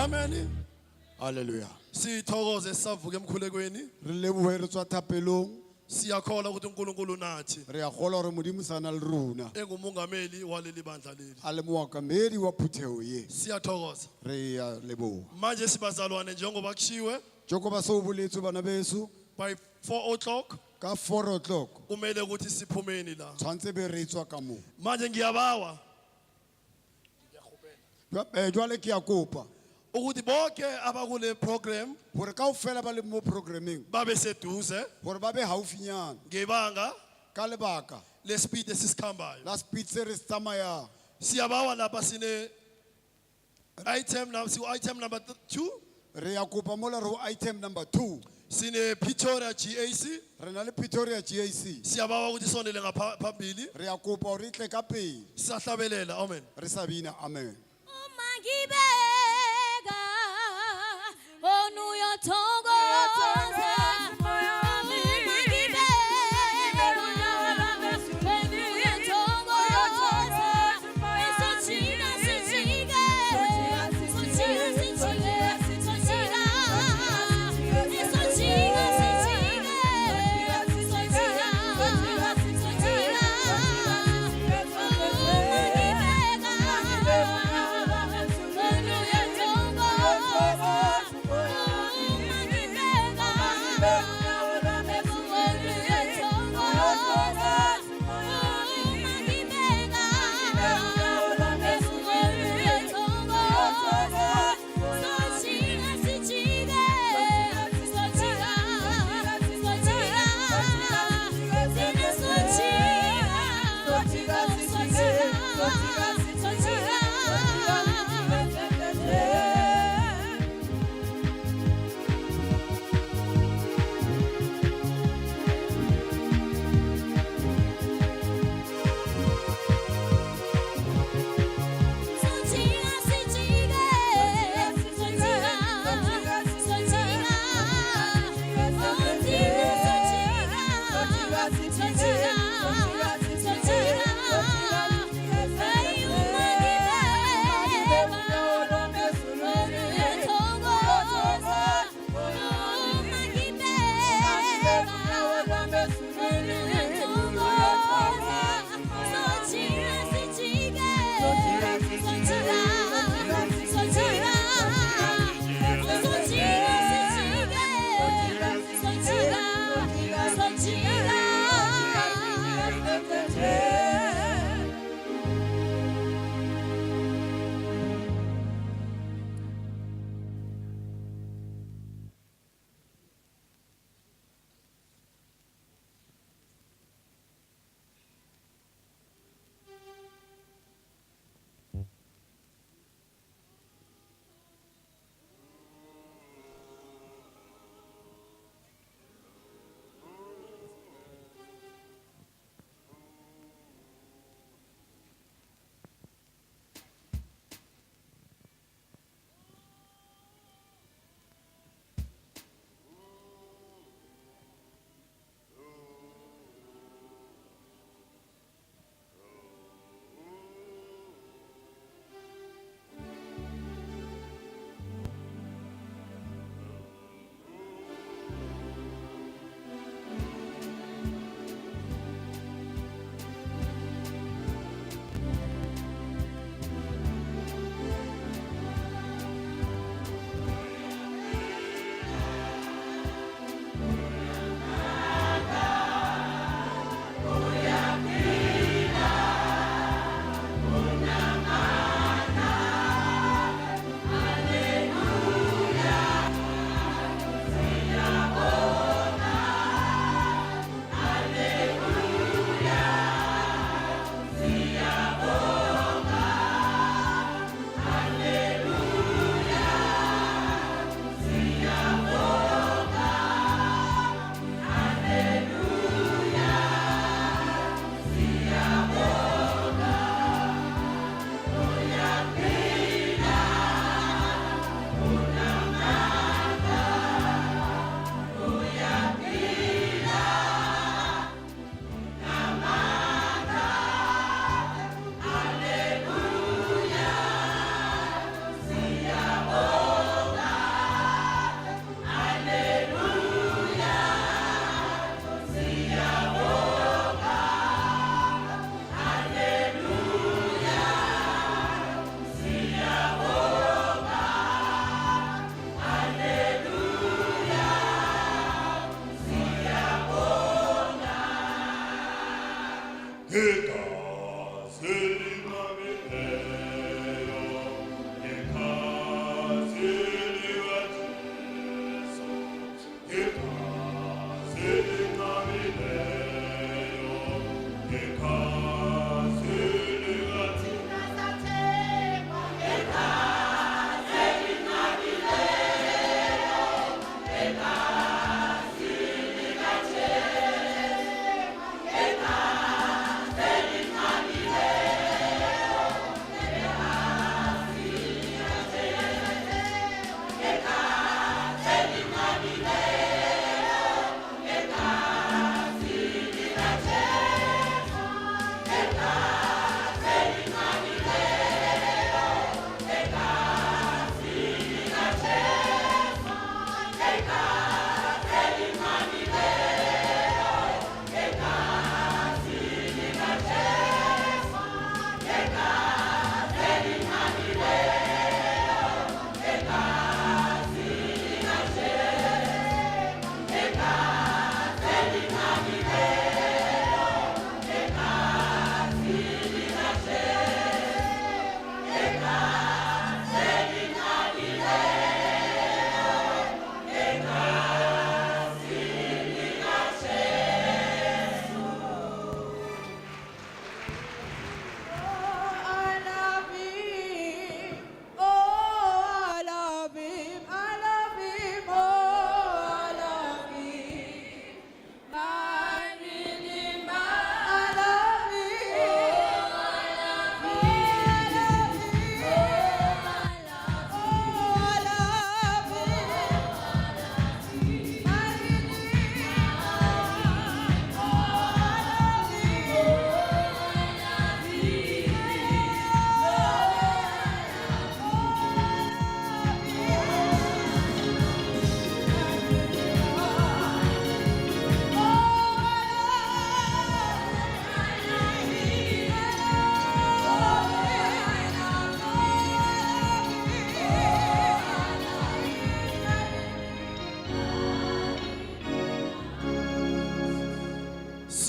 Amen. Hallelujah. Sithokoze savuka emkhulekweni. Re lebohe re tswa thapelong. Siyakholwa ukuthi uNkulunkulu nathi Re a kgolwa hore Modimo sana le rona. engumongameli waleli bandla leli. A le moakamedi wa phuthego ye. Siyathokoza. Re a leboha. Manje sibazalwane njengoba kushiwe Njengoba sowubuletswe bana beso by 4 o'clock ka 4 o'clock kumele ukuthi siphumeni la. tshwantse be re tswa ka moo. Manje ngiyabawa Jwale ke a kopa ukuthi bonke abakule program hore kaofela ba le mo programming babe seduze hore ba be haufinyana ngebanga ka lebaka lespeed esisikhambayo. la speed se re se tsamayang. Siyabawa lapha sine item number 2 Re a kopa mola re ho item number 2. sine Pretoria GAC. Re na le Pretoria GAC. Siyabawa ukuthi sonele ngaphambili Re a kopa hore e tle ka pele. sisahlabelela. Amen. Re sa bina amen. Umangibeka onuyothokoza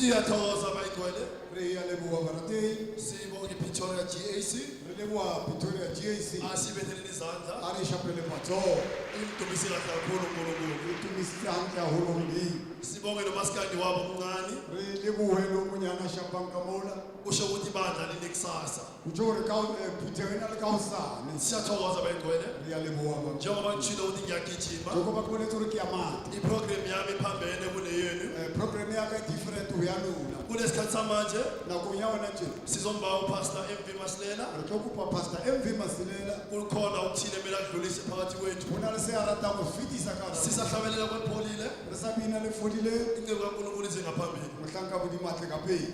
siyathokoza bayigcwele re ya leboha baratei sibonge Pretoria GAC re leboha Pretoria GAC asibethelele izandla a re shapele matsoho imdumise kahle kakhulu uNkulunkulu re tumisitse hantle haholo Modimo sibonge nomasikandi wabo omncane re lebohe lo monyana shapang ka mola kusho ukuthi ibandla linekusasa kutsho gore ka Pretoria ena le ka hosane siyathokoza bayigcwele re ya leboha baba njengoba ngitshilo ukuthi ngiyagijima ngoba kubonetse gore ke ya mata iprogram yami iphambene kuneyenu program ya ka different ho ya lona kulesikhathi samanje nakong ya ona nje sizomba uPastor MV Masilela re tlo kopa Pastor MV Masilela kukhona ukuthile kumele adlulise phakathi kwethu ho na le se a ratang ho fetisa ka hara sisahlabelela kwepholile re sa bina le fodile inceku kaNkulunkulu ize ngaphambili mohlanka bodimatle ka pele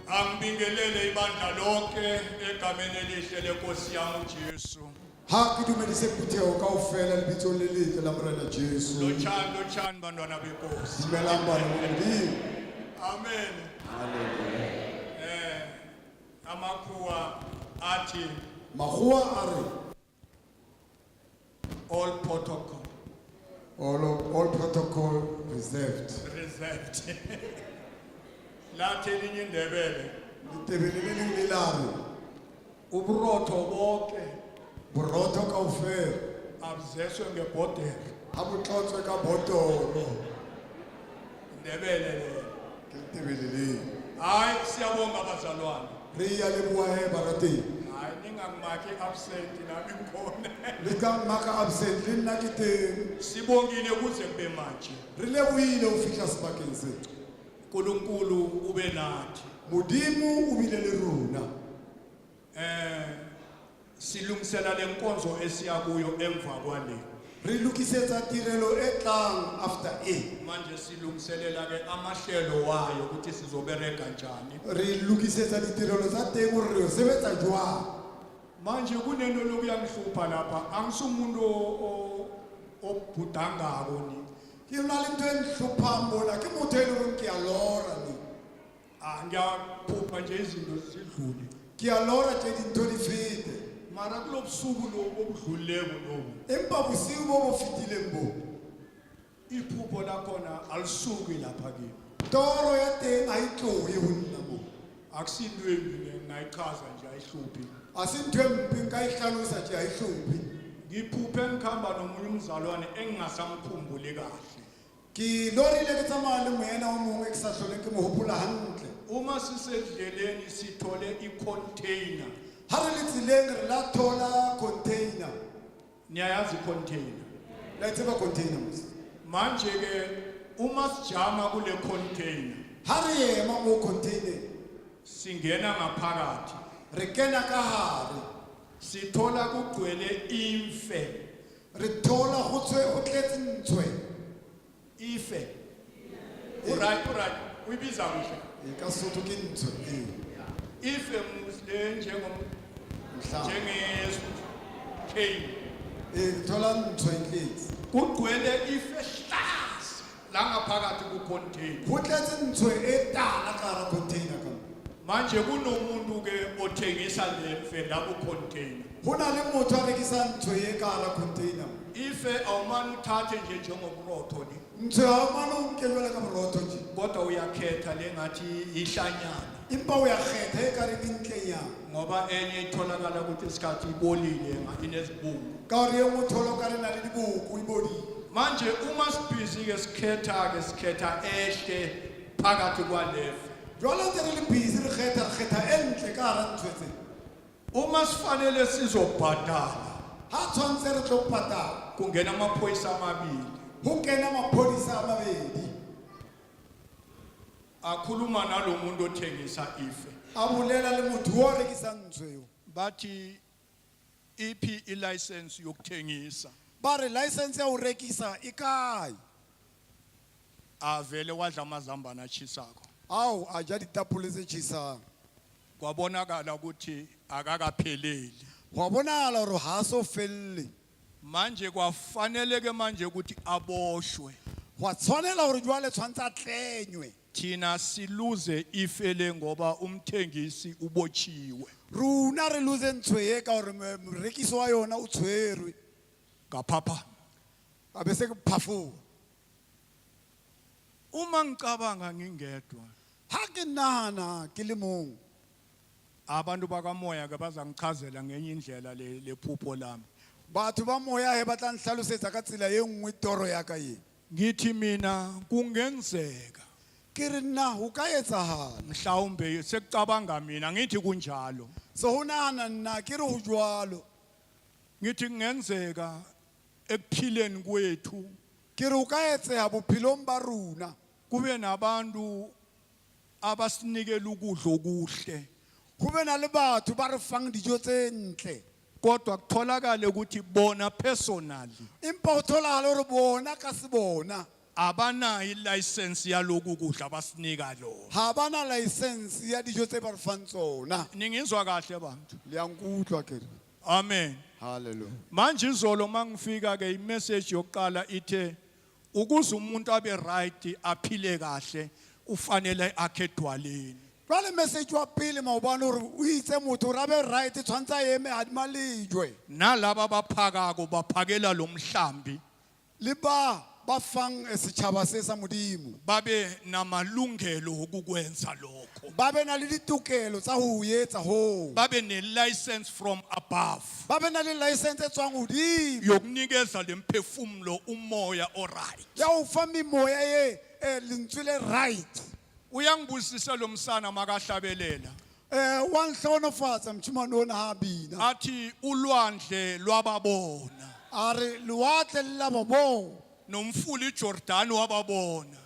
Angibingelele ibandla lonke egameni elihle lenkosi yami uJesu. ha ke dumedise putheho kaofela lebitsong le letle la morena Jesu Lochani bantwana benkosi. dumelang bana ba Modimo Amen. Amakhuwa athi makgowa a re all protocol all protocol reserved reserved. Lathi elinye indebele letebele le leng le la re uburotho bonke borotho kaofela abuzeswe ngebhodere. ha bo tlotswe ka botolo Indebele le. ke letebele leo Hayi siyabonga abazalwane. re ya leboha he barateng Hayi ningangimaki absent nami ngikhona. le ka mmaka absent le nna ke teng Sibongile kuze kube manje. re lebohile ho fihla sebakeng se uNkulunkulu ube nathi. Modimo o bile le rona Silungisela lenkonzo esiya kuyo emva kwale. re lokisetsa tirelo e tlang after a Manje silungiselela ke amahlelo wayo ukuthi sizobereka kanjani. re lokisetsa ditirelo tsa teng hore re o sebetsa jwang Manje kunento lokuyangihlupha lapha angisumuntu obhudangako ni. ke na le ntho e nhlophang bona ke motho e leng hore ke a lora ne Ngiyaphupha nje izinto zidlule. ke a lora tse dintho di fete Mara kulobusuku lobu obudluleko lobu. empa bosiu bo bo fetileng bo Iphupho lakhona alisuki lapha kimi. toro ya teng ha e tlohe ho nna mo Akusintweni ngayichaza nje ayihluphi. a se ntho e mpe nka e hlalosa tje ha e hlophe Ngiphuphe ngikhamba nomunye umzalwane engingasamkhumbuli kahle. ke lorile ke tsamaya le moena o mongwe ke sa hloleng ke mo hopola hantle Uma sisendleleni sithole icontainer. ha re le tseleng re la thola container Niyayazi icontainer. la tseba container mos Manje ke uma sijama kule container ha re ema mo container singena ngaphakathi re kena ka hare sithola kugcwele imfe. re thola go tletse ntshwe Ife. Uright uyibiza kuhle. e ka sotho ke ntshwe Ife musle mhla njenge cane. e thola ntshwe tletse Kugcwele ife hlazi la ngaphakathi ku container. go tletse ntshwe e tala ka hara container ka Manje kunomuntu ke othengisa lemfe la ku container. ho na le motho a rekisang ntshwe e ka hara container Ife awumani uthathe nje njengoburotho ni. ntshwe ha o mane o nke jwale ka borotho nje Kodwa uyakhetha lengathi ihlanyana empa o ya kgetha e ka re ke ntlenyana ngoba enye itholakala ukuthi isikhathi ibolile inezibungu. ka hore e nngwe thola o ka re na le diboko e bodile Manje uma sibhizi ke sikhetha ehle phakathi kwalefe. jwale ntse re le busy re kgetha e ntle ka hara ntshwe tse Uma sifanele sizobhadala ha tshwantse re tlo patala kungena amaphoyisa amabili. ho kena maphodisa a mabedi akhuluma nalomuntu othengisa ife a bolela le motho o rekisang ntshweo bathi iphi ilicense yokuthengisa ba re license ya ho rekisa e kae avele wadla amazambane achisako ao a ja ditapole tse tjhesang kwabonakala ukuthi akakapheleli wa bonala hore ha so felle manje kwafaneleke manje ukuthi aboshwe wa tshwanela hore jwale tshwantse a tlenywe thina siluze ifele ngoba umthengisi ubotshiwe runa re lose ntshwe ka hore morekisi wa yona o tshwerwe ngaphapha a be se ke phafoa uma ngicabanga ngingedwa ha ke nahana ke le mong abantu bakamoya ke bazangichazela ngenye indlela lephupho lami batho ba moya he ba tla nhlalosetsa ka tsela e nngwe toro ya ka ye ngithi mina kungenzeka ke re nna ho ka etsahala mhlawumbe sekucabanga mina ngithi kunjalo so ho nahana nna ke re ho jwalo ngithi kungenzeka ekuphileni kwethu ke re ho ka etseha bophelong ba rona kube nabantu abasinikela ukudla okuhle ho be na le batho ba re fang dijo tse ntle kodwa kutholakala ukuthi bona personally empa ho tholahale hore bona ka se bona abanayo ilicense yaloku kudla abasinika lona ha ba na license ya dijo tse ba re fang tsona ningizwa kahle bantu le ya nkutlwa ke re amen hallelujah manje izolo mangifika ke imessage yokuqala ithe ukuze umuntu abe right aphile kahle ufanele akhe edwaleni jwale message wa pele maobane hore o itse motho hore a be right tshwantse a eme adima lejwe nalaba baphakako baphakela lo mhlambi le ba fang setjhaba se sa modimo babe namalungelo okukwenza lokho ba be na le ditokelo tsa ho etsa ho babe ne-license from above ba be na le license e tswang hodimo yokunikeza lemphefumulo umoya oright ya ho fa mimoya ye lentswe le right uyangibusisa lo msana makahlabelela wa nhlonofatsa mtshimane ona ha bina athi ulwandle lwababona a re lewatle le la babona nomfula iJordan wababona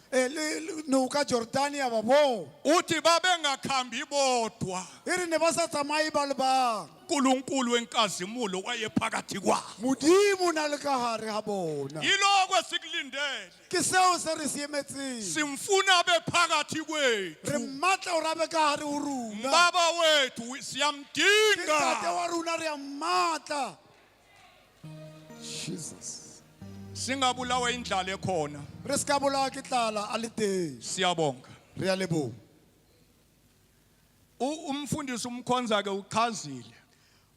no ka Jordan ya babo uthi babengakhambi bodwa e re ne ba sa tsamaye ba le bang uNkulunkulu wenkazimulo wayephakathi kwabo modimo na le ka hare ha bona yiloko sikulindele ke seo se re se emetseng simfuna bephakathi kwethu re mmatla o rabe ka hare ho rona baba wethu ke tate siyamdinga wa rona re a mmatla Jesus singabulawa indlala ekhona re ska bolawa ke tlala a le teng siyabonga re a leboha umfundisi umkhonza ke uchazile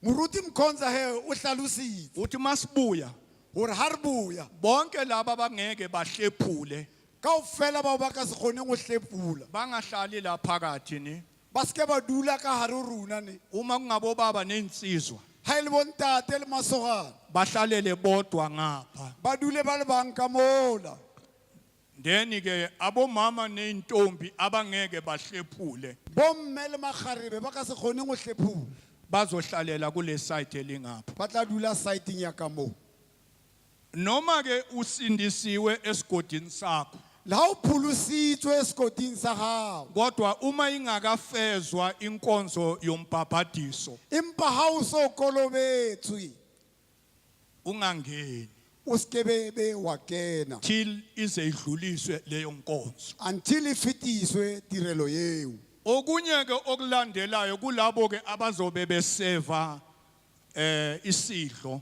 moruti mkhonza he o hlalositse uthi masibuya hore ha re buya bonke laba bangeke bahlephule kaofela bao ba ka se kgoneng ho hlepula bangahlali la phakathi ni ba se ke ba dula ka hare ho rona ne uma kungabo baba nensizwa ha ile bontate le masogana bahlalele bodwa ngapha ba dule ba le bang ka mola then ke abomama neintombi abangeke bahlephule bomme le makgarebe ba ka se kgoneng ho hlepula bazohlalela kule site elingapha ba tla dula siteng ya ka moo noma ke usindisiwe esigodini sakho la o phulusitswe esikoting sa gago kodwa uma ingakafezwa inkonzo yombhabhadiso empa ha o so kolobetswe ungangeni o skebebe wa kena till ize idluliswe leyo nkonzo until ifitiswe tirelo yeo okunye ke okulandelayo kulabo ke abazobe beseva isidlo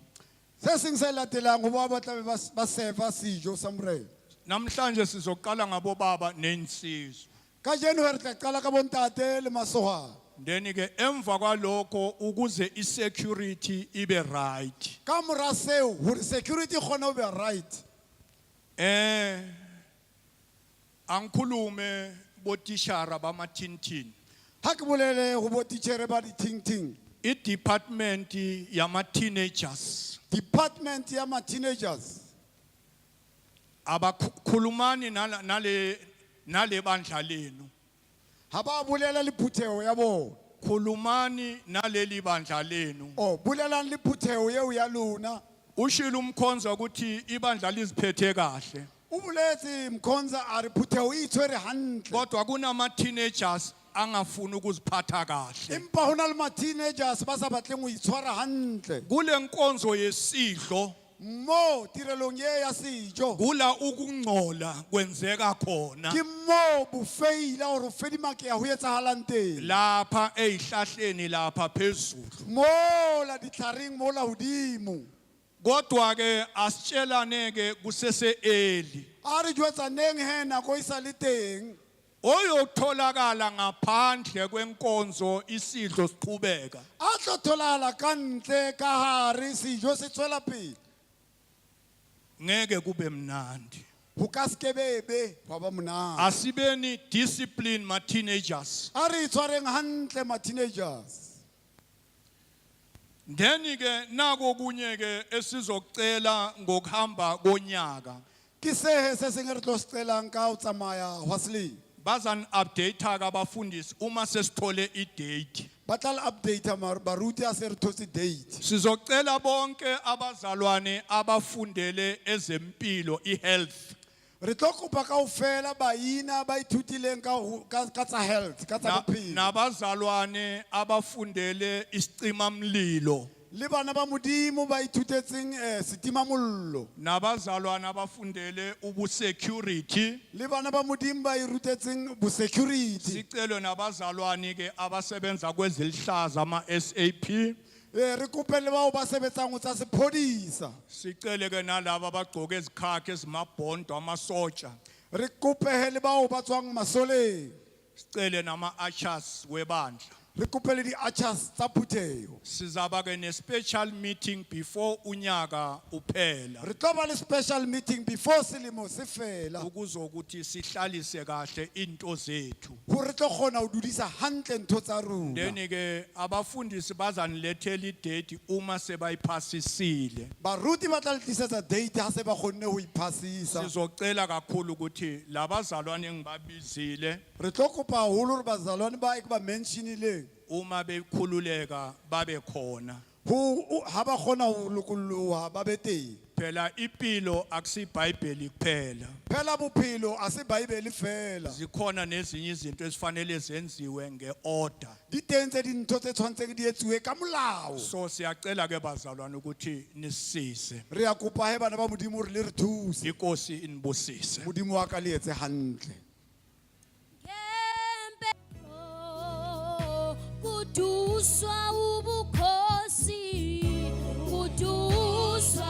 se seng se latelang ho ba tla ba seva sijo sa morena namhlanje sizoqala ngabo baba nensizwa ka jeno re tla qala ka bontate le masogana then ke emva kwalokho ukuze isecurity ibe right ka mora seo hore security kgona ho be right angikhulume botishara bamathinthini ha ke bolele ho botitjhere ba di-ting i-department yama-teenagers department ya ma-teenagers abakhulumani nale bandla lenu ha ba bolela le phutheo ya bona khulumani naleli bandla lenu bulelang le phutheo yeo ya lona ushilo umkhonza ukuthi ibandla liziphethe kahle o boletse mkhonza a re phutego o itshwere hantle kodwa kunama teenagers angafuni ukuziphatha kahle. empa go na le ma-teenagers ba sa batleng go itshwara hantle Kule nkonzo yesidlo mo tirelong ye ya sejo kula ukungcola kwenzeka khona ke mo bofeila gore o fedimake ya go etsagalang teng lapha ezihlahleni lapha phezulu. mola ditlhareng mola godimo Kodwa ke asitshelane ke kusese eli. a re jwetsaneng he nako e sa le teng Oyotholakala ngaphandle kwenkonzo isidlo siqhubeka. a tlo tholagala ka ntle ka gare sejo se tswela pele Ngeke kube mnandi. go ka sekebebe gwa ba monate Asibeni discipline ma teenagers. a re itshwareng hantle ma-teenagers Then ke nako kunye ke esizocela ngokuhamba konyaka. ke sehe se sengwe re tlo se celang ka o tsamaya gwa selemo Bazan update ka abafundisi uma sesithole idate. ba tla le updata baruti a se re thotse date Sizocela bonke abazalwane abafundele ezempilo ihealth. re tlo kopa kaofela baina ba ithutileng ka tsa health ka tsa bophelo Nabazalwane abafundele isicimamlilo. le bana ba modimo ba ithutetseng setimamollo Nabazalwane abafundele ubusecurity. le bana ba modimo ba irutetseng bosecurity Sicelo nabazalwane ke abasebenza kwezilihlaza ama SAP. re kope le bao ba sebetsang go tsa sephodisa Sicele ke nalabo abagcoke izikhakhi ezimabhondo amasoja. re kopehe le bao ba tswang masoleng Sicele nama ushers webandla. re kope le di-archers tsa phuthego Sizaba ke ne special meeting before unyaka uphela. re tlo ba le special meeting before selemo se fela Ukuzokuthi sihlalise kahle into zethu. gore re tlo kgona go dudisa hantle ntho tsa rona Then ke abafundisi bazanilethela idate uma sebayiphasisile. baruti ba tla le tlisetsa date ga se ba kgonne go iphasisa Sizocela kakhulu ukuthi labazalwane engibabizile re tlo kopa gagolo gore bazalwane ba e ke ba mentionileng uma bekhululeka babe khona. ga ba kgona go lokologa ba be teng Phela ipilo akusibhayibheli kuphela. phela bophelo a se baebele fela Zikhona nezinye izinto ezifanele zenziwe ngeorder. di teng tse dintho tse tshwanetseng di etsiwe ka molao So siyacela ke bazalwane ukuthi nisise. re ya kopa he bana ba modimo gore le re thuse Inkosi inibusise. modimo wa ka le etse hantle Kempe kuduswa ubukhosi kuduswa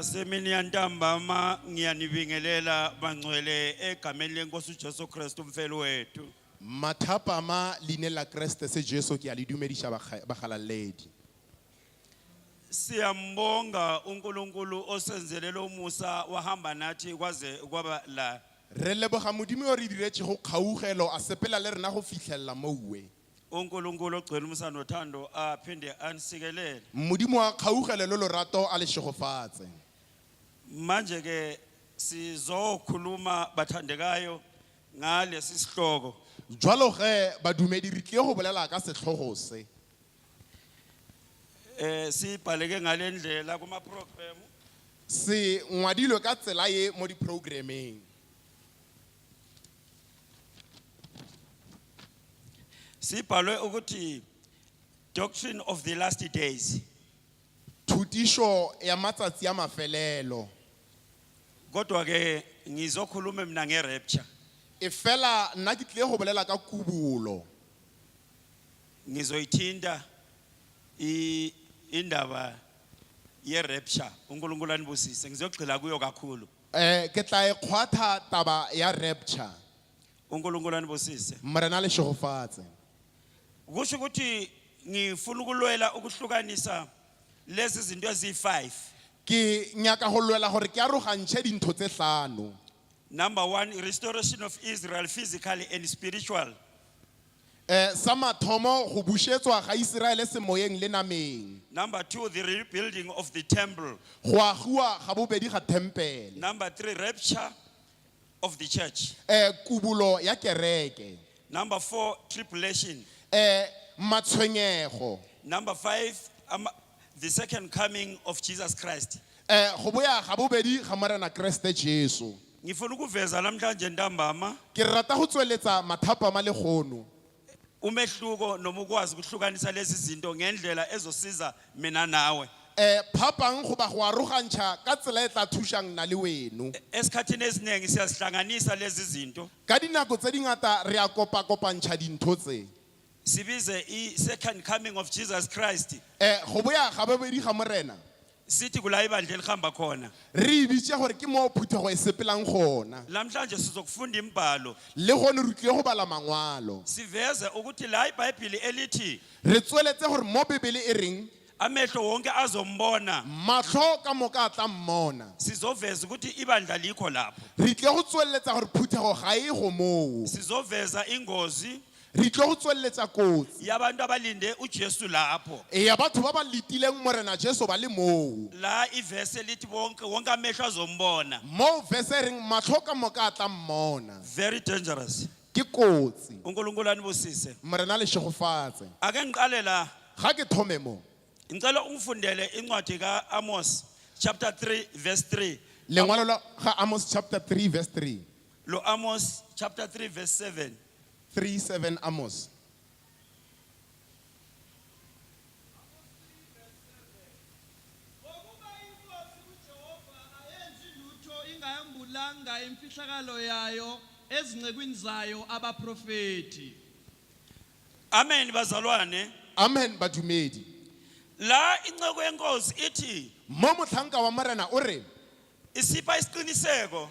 Semini yantambama ngiyanibingelela bangcwele egameni lenkosi uJesu Kristu umfelo wethu. Mathapama leine la Kreste se Jesu ke a le dumedisha bagalaledi. Siyambonga uNkulunkulu osenzelele umusa wahamba nathi kwaze kwaba la. Re leboga modimo o re diretse go kgaugelo a sepela le rena go fitlhella moue. uNkulunkulu ogcwele umusa nothando aphinde anisikelele. Modimo wa kgaugelo le lorato a le shegofatse. Manje ke sizokhuluma bathandekayo ngalesi sihloko. Jwalo ge badumedi re tle go bolela ka setlhogo se. Sibhaleke ngalendlela kuma program. Se ngwadilwe ka tsela ye mo di programming. Sibhalwe ukuthi doctrine of the last days. Thutisho ya matsatsi a mafelelo. Kodwa ke ngizokhuluma mina ngerapture. E fela nna ke tle go bolela ka kubulo. Ngizoyithinta indaba ye-rapture uNkulunkulu anibusise ngizogxila kuyo kakhulu Ke tla e kgwatha taba ya rapture. uNkulunkulu anibusise Morena le shegofatse. kusho ukuthi ngifuna ukulwela ukuhlukanisa lezi zinto ezi5. Ke nyaka go lwela gore ke arogantšhe dintho tse hlano. Number 1, restoration of Israel physically and spiritual. Sa mathomo go bušetswa ga Israele semoyeng le nameng. Number 2, the rebuilding of the temple. Go agiwa ga bobedi ga tempele. Number 3, rapture of the church. Kubulo ya kereke. Number 4, tribulation. Matshwenyego. Number 5, the second coming of Jesus Christ. Go boya ga bobedi ga Morena Kriste Jesu. Ngifuna ukuveza namhlanje ntambama Ke rata go tsweletsa mathapama le gono. umehluko noma ukwazi ukuhlukanisa lezi zinto ngendlela ezosiza mina nawe. Phapang go ba go arogantšha ka tsela e tla thušang nna le weno. Esikhathini esiningi siyazihlanganisa lezi zinto. Ka dinako tse dingata re a kopantšha dintho tse. Sibize i-second coming of Jesus Christ. Go boya ga bobedi ga Morena. Sithi kula ibandla elihamba khona. Re bitse gore ke mo phuthego e sepelang gona. Namhlanje sizokufunda imbhalo. Le gone re tlile go bala mangwalo. Siveze ukuthi la iBhayibheli elithi Re tsweletse gore mo Bibele e reng amehlo wonke azombona. matlho ka moka a tla mmona. Sizoveza ukuthi ibandla likho lapho. Re tle go tsweletsa gore phuthego ga e go moo. Sizoveza ingozi Re tle go tsweletsa kotsi yabantu abalinde uJesu lapho. ya batho ba ba letileng Morena Jesu ba le moo. La ivese lithi wonke amehlo azombona. Mo verse e reng matlho ka moka a tla mmona. Very dangerous. Ke kotsi. uNkulunkulu anibusise. Morena le shegofatse. Ake ngiqale la. Ga ke thome mo. Ngicela ungifundele incwadi kaAmos chapter 3 verse 3. Lengwalo la ga Amos chapter 3 verse 3. Lo Amos chapter 3 verse 7. 3:7 Amos. Ngokuba inkosi uJehova ayenzi lutho ingayambulanga imfihlakalo yayo ezincekwini zayo abaprofeti. Amen bazalwane. Amen badumedi. La inceko yenkosi ithi Mo motlhanka wa Morena o re isipha isiqiniseko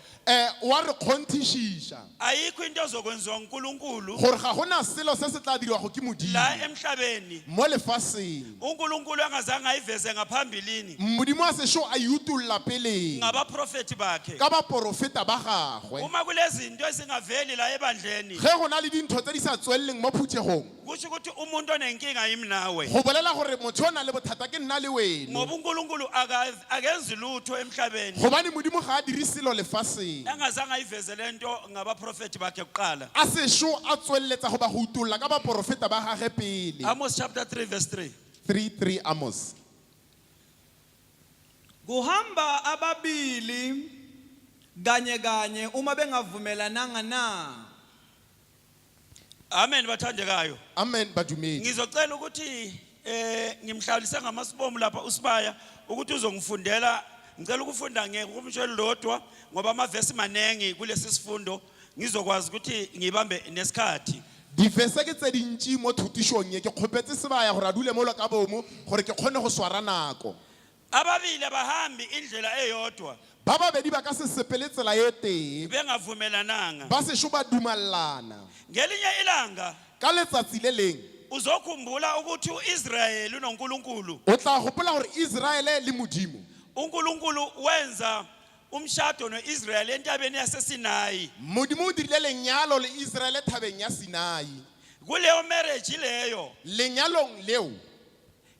wa re kgonthishisha ayikho into ezokwenziwa uNkulunkulu gore ga gona selo se se tla dirwa go ke modimo la emhlabeni mo lefaseng. uNkulunkulu angazange ayiveze ngaphambilini Modimo a sesho a yutulla pele ngabaprofeti bakhe. ka baporofeta ba gagwe. Uma kulezi zinto ezingaveli la ebandleni Ge go na le dintho tse di sa tswelleng mo phuthegong kusho ukuthi umuntu onenkinga yimi nawe. go bolela gore motho o na le bothata ke nna le wena. Ngoba uNkulunkulu akenzi lutho emhlabeni Gobane modimo ga a dire selo lefaseng engazange ayiveze lento ngabaprofeti bakhe kuqala. a sesho a tswelletsa go ba go utulla ka baporofeta ba gage pele. Amos chapter 3 verse 3. 3:3 Amos. Kuhamba ababili kanye uma bengavumelananga na. Amen bathandekayo. Amen badumedi. Ngizocela ukuthi ngimhlalise ngamasibomu lapha uSibaya ukuthi uzongifundela. Ngicela ukufunda ngekumshelo lodwa ngoba amavesi manengi kulesi sifundo ngizokwazi ukuthi ngibambe nesikhathi. Difese ke tse dintsi mo thutishong ye ke kgopetse Sebaya gore a dule mo ka bomo gore ke kgone go swara nako. ababili abahambi indlela eyodwa ba babedi ba ka se sepele tsela e tee bengavumelananga. ba sešo ba dumallana Ngelinye ilanga ka letsatsi le leng uzokhumbula ukuthi uIsrayeli unoNkulunkulu. o tla gopola gore Israele le modimo uNkulunkulu wenza umshado noIsrayeli entabeni yaseSinayi. modimo o dirile lenyalo le Israele thabeng ya Sinai Kuleyo marriage leyo lenyalong leo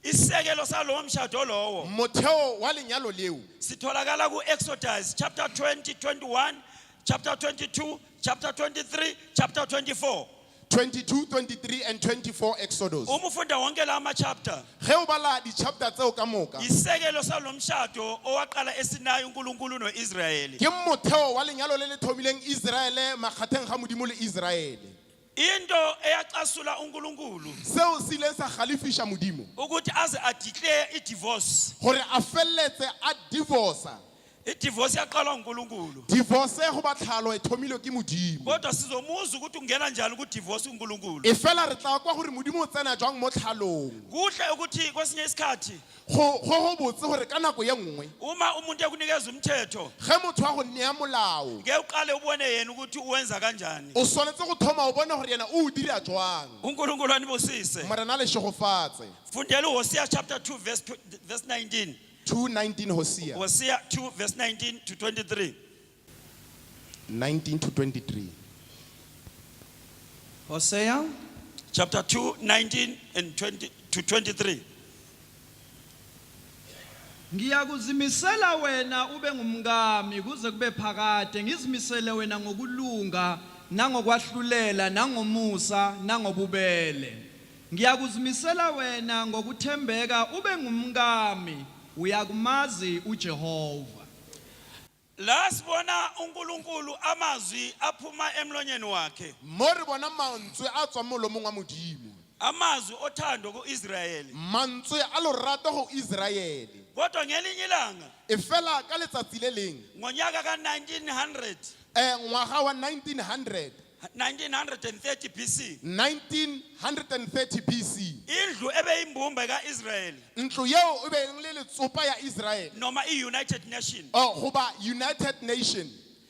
isekelo salowo mshado lowo motheo wa lenyalo leo sitholakala kuExodus chapter 20, 21, chapter 22, chapter 23, chapter 24. 22, 23 and 24 Exodus. Uma ufunda wonke la chapter Ge o bala di-chapter tseo ka moka isekelo salo mshado owaqala eSinayi uNkulunkulu noIsrayeli. ke motheo wa lenyalo le le thomileng Israele makgatheng ga modimo le Israele Into eyacasula uNkulunkulu seo se ileng sa galefisha modimo ukuthi aze adeclare idivorce. gore a feleletse a divorca Idivorce yaqalwa uNkulunkulu. divorce go ba tlhalo e thomilwe ke modimo Kodwa sizomuza ukuthi ungena njani kudivorce uNkulunkulu. e fela re tla kwa gore modimo o tsena jwang mo tlhalong Kuhle ukuthi kwesinye isikhathi go botse gore ka nako ye nngwe uma umuntu ekunikeza umthetho ge motho wa go nea molao ke uqale ubone yena ukuthi uwenza kanjani. o tshwanetse go thoma o bone gore yena o dira jwang uNkulunkulu anibusise. morena le shegofatse Fundela Hosea chapter 2 verse 19. 2:19 Hosea Hosea 2 verse 19 to 23. 19 to 23 Hosea Chapter 2, 19 and 20 to 23. Ngiyakuzimisela wena ube ngumkami kuze kube phakade ngizimisele wena ngokulunga nangokwahlulela nangomusa nangobubele Ngiyakuzimisela wena ngokuthembeka ube ngumkami uyakumazi uJehova La sibona uNkulunkulu amazwi aphuma emlonyeni wakhe. mo re bona mantswe a tswang molomong wa modimo Amazwi othando kuIsrayeli. mantswe a lorato go Israele Kodwa ngelinye ilanga e fela ka letsatsi le leng ngonyaka ka1900 ngwaga wa 1930 BC 1930 BC indlu ebeyimbumba kaIsrayeli ntlo yeo e beng le letsopa ya Israel noma iUnited Nation goba United Nation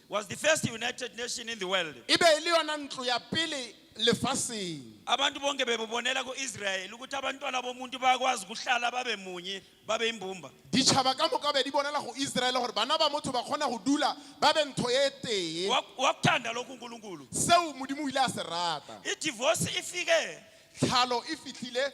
was the first United Nation in the world. e be le yona ntlo ya pele lefaseng Abantu bonke bebonela kuIsrael ukuthi abantwana bomuntu bayakwazi ukuhlala babe munye babe imbumba. ditšhaba ka moka be di bonela go Israele gore bana ba motho ba kgona go dula ba be ntho e tee Wakuthanda lokhu uNkulunkulu. seo modimo o ile a se rata Idivorce ifike tlhalo e fitlhile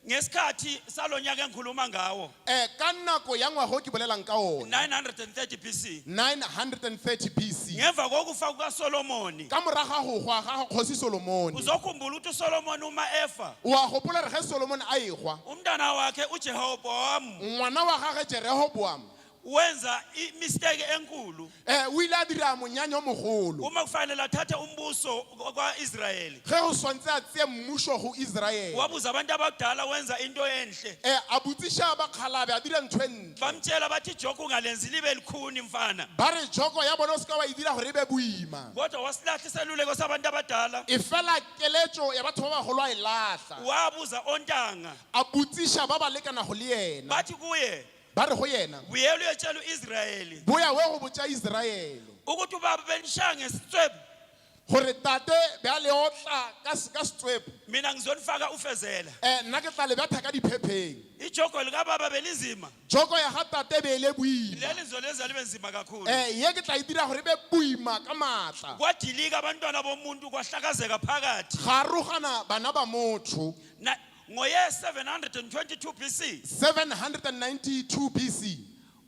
ngesikhathi salonyaka engikhuluma ngawo ka nako ya ngwaga o ke bolelang ka ona 930 BC 930 BC ngemva kokufa kukaSolomoni. ka moraga go gwa ga kgosi Solomon Uzokhumbula ukuthi uSolomoni uma efa wa gopola re ge Solomon a egwa umntana wakhe uJehoboam ngwana wa gage Jeroboam wenza imistake enkulu o ile a dira monyanya o mogolo uma kufanele athathe umbuso kwaIsrayeli. ge go swantse a tseye mmušo go Israele Wabuza abantu abadala wenza into enhle. a botsiša bakgalabe a dira ntho e ntle Bamtshela bathi joko ungalenzi libe likhuni mfana. ba re joko ya bona o seka wa e dira gore e be boima Kodwa wasilahla iseluleko sabantu abadala. e fela keletso ya batho ba bagolo a e latlha Wabuza ontanga a botsiša ba ba lekana go le yena bathi kuye ba re go yena buyela uyetshela uIsrayeli boya we go botša Israele ukuthi ubaba benishaya ngesitswebo gore tate be a le otla ka setswepo mina ngizonifaka ufezela. nna ke tla le betha ka diphepheng Ijoko likababa belizima joko ya ga tate be e le boima leli zoleza libe nzima kakhulu. ye ke tla e dira gore e be boima ka maatla Kwadilika abantwana bomuntu kwahlakazeka phakathi. ga arogana bana ba motho Na ngoye 722 BC 792 BC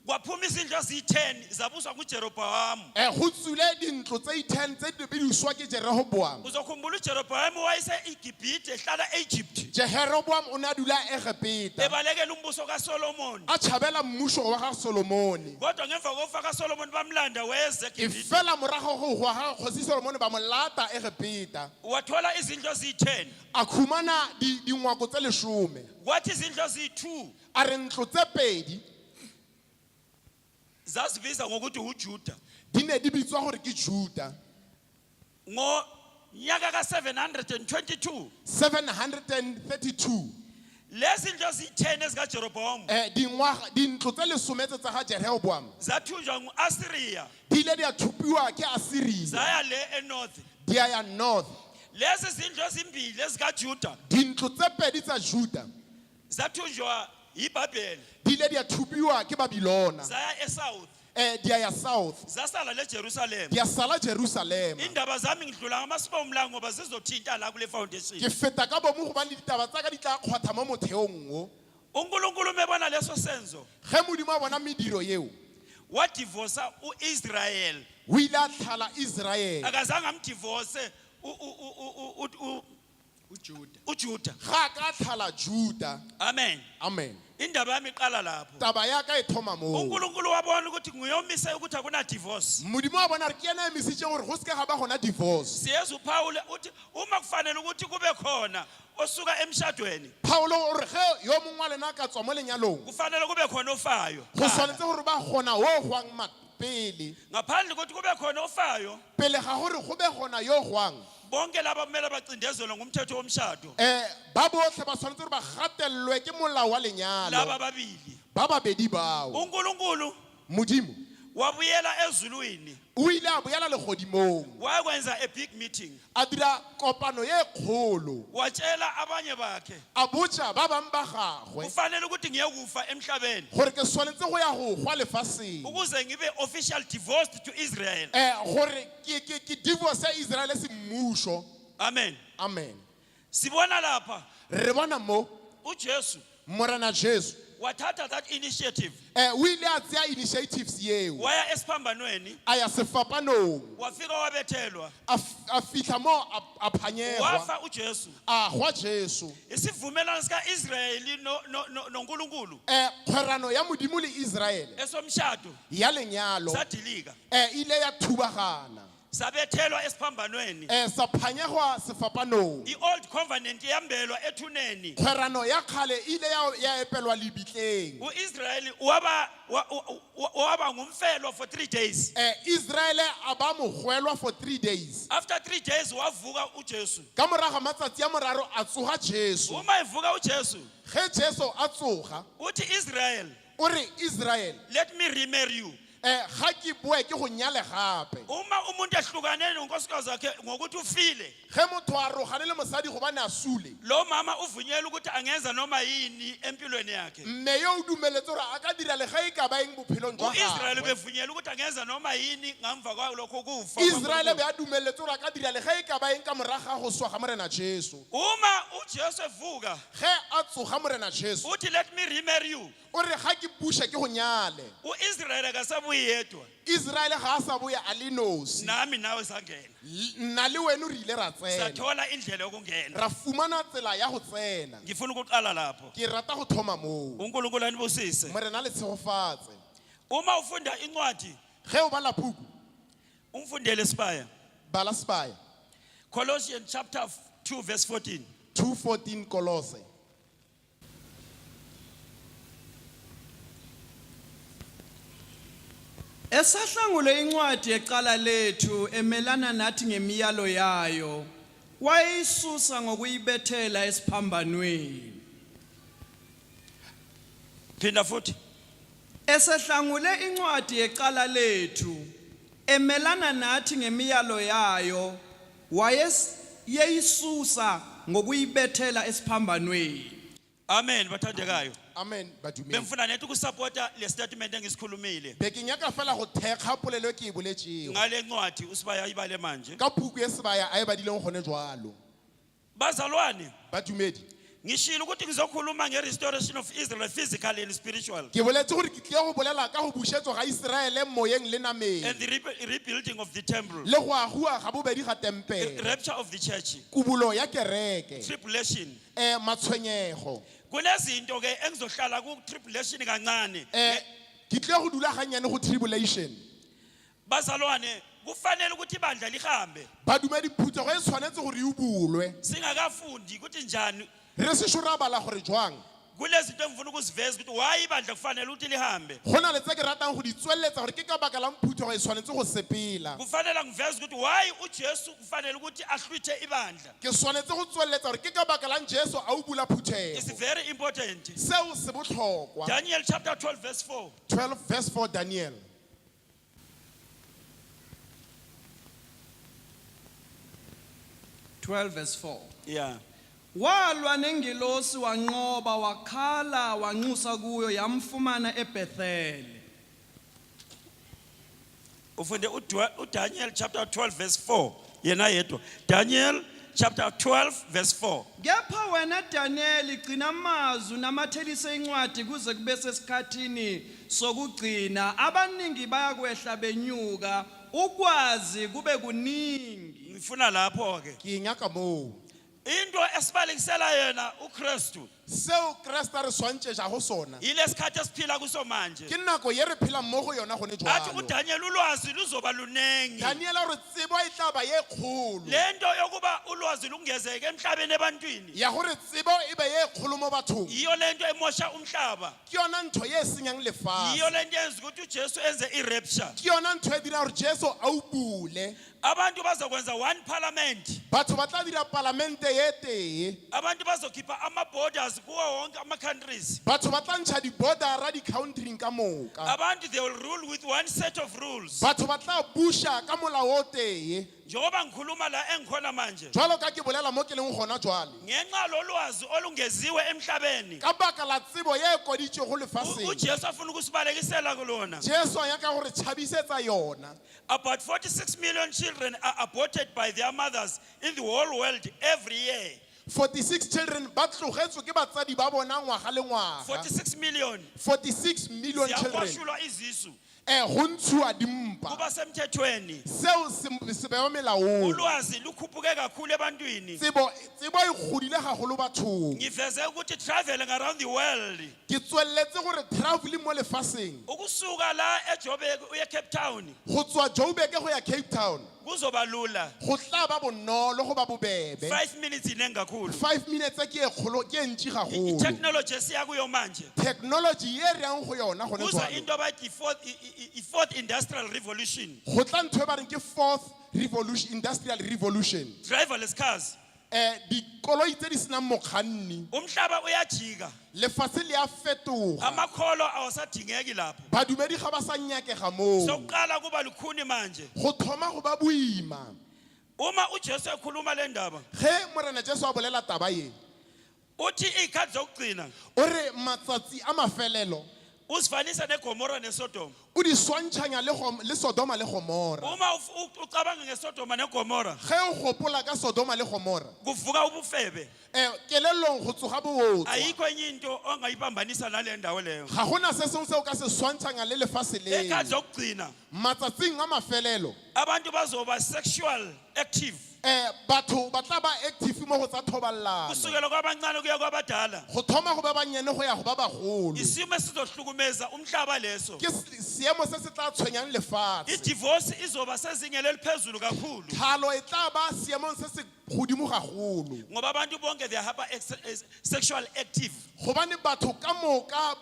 kwaphuma izindlu eziyi10 zabuswa kuJeroboam. go tswile dintlo tse 10 tse di bedisiwa ke Jeroboam Uzokhumbula uJeroboam wayese eGibhite ehlala eEgypt. Jeroboam o ne a dula Egipeta Ebalekela umbuso kaSolomon. a tšhabela mmušo wa ga Solomone Kodwa ngemva kokufa kaSolomon bamlanda weze e eGibhite. fela morago go gwa ga kgosi Solomone ba mo lata Egipeta Wathola izindlu eziyi10. a khumana dingwako tse 10 Kwathi izindlu eziyi2 a re ntlo tse 2 zazibiza ngokuthi uJuda. di ne di bitswa gore ke Juda Ngonyaka ka722 732 lezi zinto zi-10 ezikaJeroboam dintlo tse lesome tse tsa ga Jeroboam zathunjwa ngu-Asiriya di ile di a thupiwa ke Assyria zaya le enorth. di a ya north. Lezi zinto ezimbili ezikaJuda Dintlo tse pedi tsa Juda zathunjwa yiBhabheli di ile di a thupiwa ke Babilona zaya esouth di a ya south zasala leJerusalem. di a sala Jerusalem. Indaba zami ngidlula ngamasibomla ngoba zizothinta la kule foundation. Ke feta ka bomo go ba le ditaba tsa ka di tla kgwatha mo motheong o. uNkulunkulu mebona leso senzo Ge Modimo a bona mediro yeo wadivosa uIsrael. o ile a tlhala Israel Akazange amdivorce uJuda. ga ka tlhala Juda. Amen. Amen. Indaba yami iqala lapho. Taba ya ka e thoma mo. uNkulunkulu wabona ukuthi nguyomise ukuthi akuna divorce. Modimo a bona re ke ena a emisitse gore go se ke ga ba gona divorce. Siyeza uPaul uthi uma kufanele ukuthi kube khona osuka emshadweni Paulo o re ge yo mongwe wa lena ka tswa mo lenyalong kufanele kube khona ofayo. go tshwanetse gore ba gona wo gwang pele Ngaphandle ukuthi kube khona ofayo pele ga gore go be gona yo gwang bonke laba kumele bacindezelwe ngumthetho womshado. ba botlhe ba tshwanetse gore ba gatelelwe ke molao wa lenyalo Laba babili ba babedi bao. uNkulunkulu Modimo wabuyela ezulwini o ile a boela legodimong wakwenza a big meeting a dira kopano ye kgolo watshela abanye bakhe a botša ba bangwe ba gagwe kufanele ukuthi ngiyekufa emhlabeni gore ke tshwanetse go ya go gwa lefaseng ukuze ngibe official divorced to Israel. gore ke divorce ya Israele semmušo. Amen. Amen. Sibona lapha Re bona mo uJesu morena Jesu wathatha that initiative o ile a tseya initiatives yeo waya esiphambanweni a ya sefapanong wafika wabethelwa a fitlha mo a phanyegwa wafa uJesu. a gwa Jesu. Isivumelano sika-Israyeli noNkulunkulu kgwerano ya Modimo le Israele esomshado ya lenyalo sadilika ile ya thubagana sabethelwa esiphambanweni. sa phanyegwa sefapanong. I-old covenant yambelwa ethuneni. kgwerano ya kgale ile ya epelwa lebitleng. U-Israyeli waba ngumfelwa for 3 days. Israele a ba mogwelwa for 3 days. After 3 days wavuka uJesu. Ka morago matsatsi a moraro a tsoga Jesu. Uma evuka uJesu Ge Jesu a tsoga uthi Israel, o re Israel let me remarry you. ga ke boe ke go nyale gape. Uma umuntu ehlukane nonkosikazi wakhe ngokuthi ufile, Ge motho a rogane le mosadi gobane a sule, lo mama uvunyelwa ukuthi angenza noma yini empilweni yakhe. mme yo o dumeletse gore a ka dira le ga e ka ba eng bophelong jwa U-Israel gagwe. bevunyelwa ukuthi angenza noma yini ngamva kwalokho kufa. Israele be a dumeletse gore a ka dira le ga e ka ba eng ka morago ga go swa ga morena Jesu. Uma uJesu evuka Ge a tsoga morena Jesu uthi let me remarry you. o re ga ke bushe ke go nyale. U-Israel akasabuyi yedwa, Israele ga a sa boya a le nosi. nami nawe sangena. Nna le wena o re ile ra tsena Sathola indlela yokungena. ra fumana tsela ya go tsena. Ngifuna ukuqala lapho. Ke rata go thoma moo. uNkulunkulu anibusise. Morena le tshegofatse. Uma ufunda incwadi Ge o bala phuku umfundele Sibaya. bala Sibaya Colossians chapter 2 verse 14. 2:14 Kolose. Esahlangule incwadi eqala lethu emelana nathi ngemiyalo yayo wayisusa ngokuyibethela esiphambanweni. Phinda futhi. Esahlangule incwadi eqala lethu emelana nathi ngemiyalo yayo wayeyisusa ngokuyibethela esiphambanweni. Amen bathandekayo. Amen badumedi. Bengifuna nethi ukusupporta le statement engisikhulumile. Be ke nyaka fela go thekga polelo ke e boletsego. Ngale ncwadi uSibaya ibale manje. Ka phuku e Sibaya a e badileng gone jwalo. Bazalwane, Badumedi. ngishilo ukuthi ngizokhuluma nge-restoration of Israel physically and spiritual. Ke boletse gore ke tle go bolela ka go bušetswa ga Israele moyeng le nameng. And the rebuilding of the temple. Le go agua ga bobedi ga tempele. Rapture of the church. Kubulo ya kereke. Tribulation. Matshwenyego. Kunezinto ke engizohlala ku tribulation kancane. Ke tle go dula ganyane go tribulation. Bazalwane, kufanele ukuthi ibandla lihambe. Badumedi phutego e tshwanetse gore e bulwe. Singakafundi ukuthi njani Re se shora bala gore jwang. kulezinto engifuna ukuziveza ukuthi why ibandla kufanele ukuthi lihambe. go na le tse ke ratang go di tsweletsa gore ke ka baka la mphutego e tshwanetse go sepela Kufanele ngiveze ukuthi why uJesu kufanele ukuthi ahlwithe ibandla. ke tshwanetse go tsweletsa gore ke ka baka la jesu a o bula It's phuthego very important. seo se botlhokwa Daniel chapter 12 verse 4. 12 verse 4 Daniel 12 verse 4. Yeah. Walwa nengilosi wanqoba wakhala wanxusa kuyo yamfumana eBethel. Ufunde uDaniel chapter 12 verse 4. Yena yedwa. Daniel chapter 12 verse 4. Kepha wena Daniel gcina amazwi namathelise incwadi kuze kube sesikhathini sokugcina abaningi bayakwehla benyuka ukwazi kube kuningi. Ngifuna lapho ke. ke nyaka moo Into esibalekisela yena uKristu. seo kreste a re swantšetša go sona Yilesikhathi esiphila kuso manje. ke nako ye re phela mo go yona gone Athi jwalo uDaniel ulwazi luzoba lunengi. daniel a re tsebo e tla ba ye kgolo Lento yokuba ulwazi lungezeke emhlabeni ebantwini. ya gore tsebo e be ye kgolo mo bathong Iyo lento emosha umhlaba. ke yona ntho ye e senyang Iyo lefase lento yenza ukuthi uJesu enze irapture. ke yona ntho e dira gore jesu a o bule Abantu bazokwenza one parliament. batho ba tla dira palamente ye tee Abantu bazokhipha ama borders kuwo wonke ama countries. batho ba tla ntšha di-bordera di-countryng ka moka Abantu they will rule with one set of rules. batho ba tla buša ka molao o tee Njengoba ngikhuluma la engikhona manje. jwalo ka ke bolela mo ke leng gona jwale Ngenxa lolwazi olungeziwe emhlabeni. ka baka la tsebo ye e koditšego lefaseng uJesu afuna ukusibalekisela kulona. jesu a nyaka gore tšhabisetsa yona About 46 million children are aborted by their mothers in the whole world every year. 46 children ba tlogetswe ke batsadi ba bona ngwaga le ngwaga 46 million. 46 million children Siyakwashulwa izisu. go ntshiwa dimpa Kuba semthethweni. seo se bewa melaong Ulwazi lukhuphuke kakhulu ebantwini. tsebo e godile gagolo bathong Ngiveze ukuthi traveling around the world. ke tsweletse gore travel mo lefaseng Ukusuka la eJoburg uye Cape Town go tswa joburg go ya cape town kuzoba lula. go tla ba bonolo go ba bobebe 5 minutes inengi kakhulu. 5 minutes ke e kgolo ke e ntši gagolo Technology esiyakuyo manje. technology ye re yang go yona gone Kuza jwalo into abathi fourth industrial revolution. go tla ntho e ba reng ke fourth revolution industrial revolution Driverless cars. dikoloi tse di senang mokganni Umhlaba uyajika. lefase le a fetoga Amakholo awasadingeki lapho. badumedi ga ba sa nyakega moo Sokuqala kuba lukhuni manje. go thoma go ba boima Uma uJesu ekhuluma le ndaba, ge morena jesu a bolela taba ye uthi ikhathi zokugcina o re matsatsi a mafelelo usifanisa neGomora neSodom. o di swantšhanya le sodoma le gomora Uma ucabanga ngeSodom neGomora, ge o gopola ka sodoma le gomora kuvuka ubufebe. kelelong go tsoga botswa Ayikho enye into ongayipambanisa nale ndawo leyo. ga gona se sengwe se o ka se swantšhanya le lefase Ekhathi leo zokugcina matsatsing a mafelelo abantu bazoba sexual active. batho ba tla ba active mo go tsa thobalelano Kusukela kwabancane kuya kwabadala. go thoma go ba banyane go ya go ba bagolo Isimo esizohlukumeza umhlaba leso. ke seemo se se tla tshwenyang lefatshe Idivorce izoba sezingeni eliphezulu kakhulu. tlhalo e tla ba seemong se se godimo gagolo Ngoba abantu bonke they are sexual active. gobane batho ka moka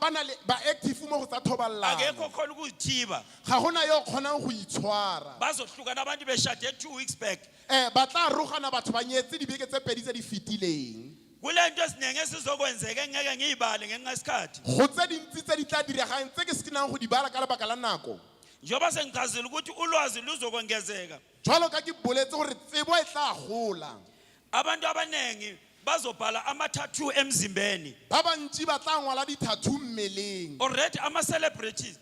ba active mo go tsa thobalelano Akekho khona ukuzithiba. ga gona yo o kgonang go itshwara Bazohlukana abantu beshade 2 weeks back. ba tla arogana batho ba nyetse dibeke tse pedi tse di fetileng Kulento esinenge esizokwenzeka engeke ngiyibale ngenxa yesikhathi. go tse dintsi tse di tla diregang tse ke se kenang go di bala ka lebaka la nako Njoba sengichazile ukuthi ulwazi luzokwengezeka. jwalo ka ke boletse gore tsebo e tla gola Abantu abanengi bazobhala ama-tattoo emzimbeni. ba bantši ba tla ngwala di-tattoo mmeleng Already ama-celebrities,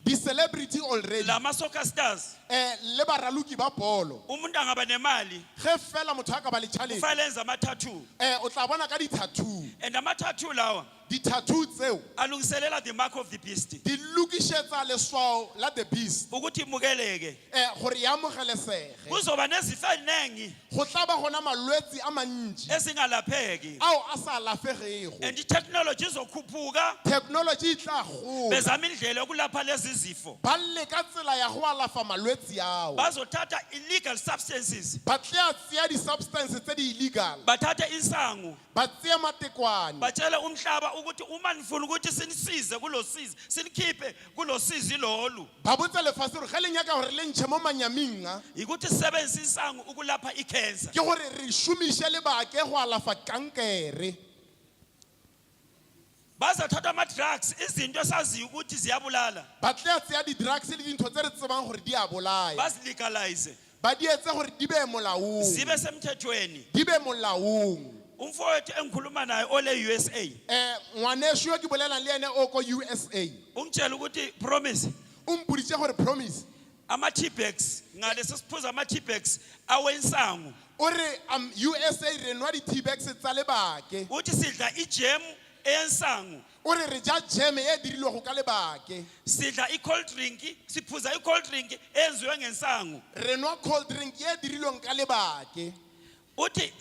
di-celebrity already lama-soccer stars, le baraloki ba bolo umuntu angaba nemali, ge fela motho a ka ba le tšhalete kufanele enze ama-tattoo. o tla bona ka di-tattoo And ama-tattoo lawa di-tattoo tseo alungiselela the mark of the beast. di lokišetsa leswao la the beast Ukuthi imukeleke. gore e amogelesege Kuzoba nezifo eziningi go tla ba gona malwetse a mantši ezingalapheki. ao a sa alafegego And i-technology izokhuphuka. technology e tla gola Bezama indlela yokulapha lezi zifo. ba lle ka tsela ya go alafa malwetse ao Bazothatha illegal substances. ba tlea tseya di-substance tse di illegal Bathathe insangu. ba tseya matekwane Batshele umhlaba ukuthi uma nifuna ukuthi sinisize kulosizi sinikhiphe kulosizi lolu ba botsa lefatshe gore ge le nyaka gore le ntshe mo manyaming a ukuthi sisebenzisa isangu ukulapha icancer. ke gore re šomiše lebake go alafa kankere. Bazathatha ama-drugs izinto esaziyo ukuthi ziyabulala ba tla tseya di-drugs le dintho tse re tsebang gore di a bolaya bazilegalize ba di etse gore di be molaong zibe semthethweni. di be molaong. Umfowethu engikhuluma naye ole USA ngwaneso yo ke bolelang le ene o ko USA ungitshela ukuthi promise o mpoditse gore promise ama-tea bags ngale sesiphuza ama-tea bags awensangu o re USA re nwa di-tea bags tsa lebake uthi sidla ijemu eyensangu o re re ja jeme e dirilwego ka lebake sidla i-cold drink siphuza i-cold drink eyenziwe ngensangu re nwa cold drink e dirilweng ka lebake uthi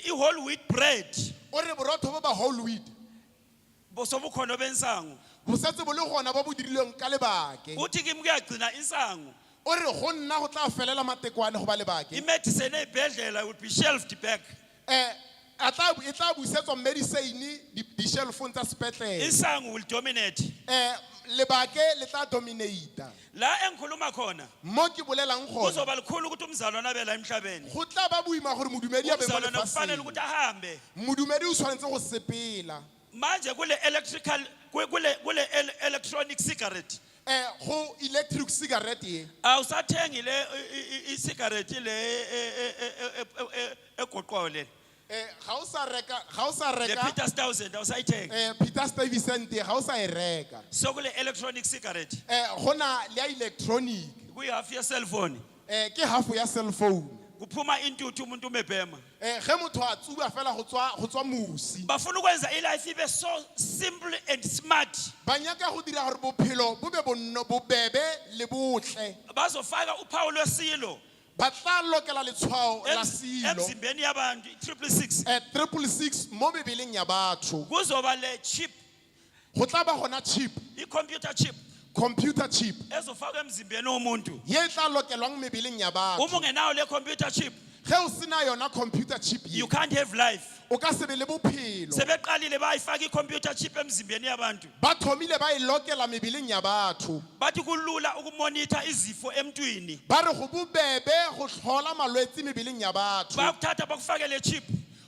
i-whole wheat bread o re borotho bo ba whole wheat bosobukhono bensangu bo setse bo le gona bo bo dirilweng ka lebake uthi kimi kuyagcina insangu o re go nna go tla felela matekwane go ba lebake imedicine ey'bhedlela will be shelved back e tla busetswa medicine di-shelfong tsa sepetlele insangu will dominate. lebake le tla dominata La engikhuluma khona mo ke bolelang gona kuzoba likhulu ukuthi umzalwane abela emhlabeni. go tla ba boima gore modumedi a be mo Umzalwane kufanele lefatsheng ukuthi ahambe modumedi o tshwanetse go sepela manje kule electronic cigarette go electric cigarette ye awusathengi le i-cigarette le egoqole ga o sa le reka Peter Stuyvesant awusayithengi Peter Stuyvesant ga o sa e reka sokule electronic cigarette gona le ya electronic kuyihalf ye-cellphone ke half ya cell phone kuphuma intuthu umuntu umebhema. ge motho a tsuba fela go tswa mosi Bafuna ukwenza ilife ibe so simple and smart. ba nyaka go dira gore bophelo bo be bobebe le botle Bazofaka uphawu lwesilo ba tla lokela letshwao la silo emzimbeni yabantu 666 666 mo mebeleng ya batho kuzoba le chip go tla ba gona chip i-computer chip computer chip ezofakwa emzimbeni womuntu. ye e tla lokelwang mebeleng ya Uma batho ungenawo le computer chip ge o sena yona computer chip ye you can't have life. o ka se be le bophelo Sebeqalile bayifaka i-computer chip emzimbeni yabantu. ba thomile ba e lokela mebeleng ya batho Bathi kulula ukumonitha izifo emntwini. ba re go bobebe go tlhola malwetse mebeleng ya batho Bayakuthatha bakufake le chip.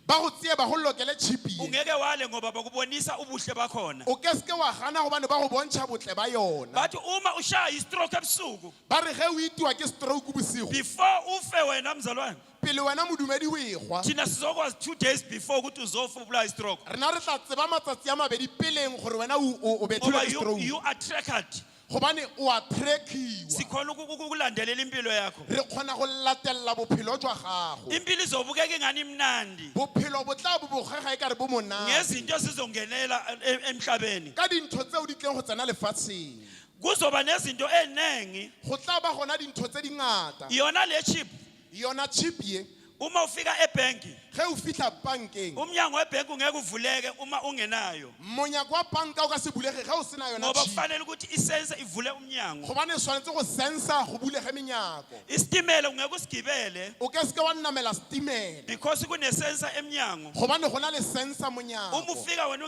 ba go tsie ba go lokele chip ye Ungeke wale ngoba bakubonisa ubuhle bakhona. o ke seke wa gana gobane ba go bontšha botle ba yona Bathi uma ushaya i-stroke ebusuku ba re ge o itiwa ke stroke bosigo before ufe wena mzalwane pele wena modumedi o ekgwa thina sizokwazi 2 days before ukuthi uzofa ubulawa i-stroke rena re tla tseba matsatsi a mabedi peleng gore wena o ngoba betlhilwe ke you stroke are tracked. gobane o a trackiwa Sikhona ukulandelela impilo yakho. re kgona go latelela bophelo jwa gago Impilo izobukeka ingani imnandi bophelo bo tla bo bogega e kare bo monate ngezinto sizongenela emhlabeni. ka dintho tseo di tleng go tsena lefatsheng Kuzoba nezinto eningi. go tla ba gona dintho tse dingata Yona le chip yona chip ye uma ufika ebhenki ge o fitlha bankeng umnyango webhenki ungeke uvuleke uma ungenayo monyako wa banka o ka se bulege ge o sena yona ngoba chip kufanele ukuthi isense ivule umnyango. gobane e tshwanetse go sensa go bulege menyako Isitimela ungeke usigibele o ke seke wa nnamela setimela because kunesensa emnyango. gobane go na le sensa Uma monyako ufika wena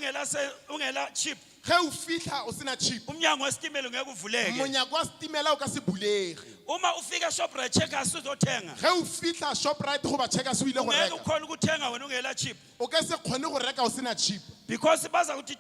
ungela chip ge o fitlha o sena chip umnyango wesitimela ungeke uvuleke. monyako wa setimela o ka se bulege Uma ufika Shoprite Checkers uzothenga ge o fitlha shoprite go ba checka se o ile go ungeke reka ukhona ukuthenga wena ungela chip o ke se kgone go reka o sena chip because baza ukuthi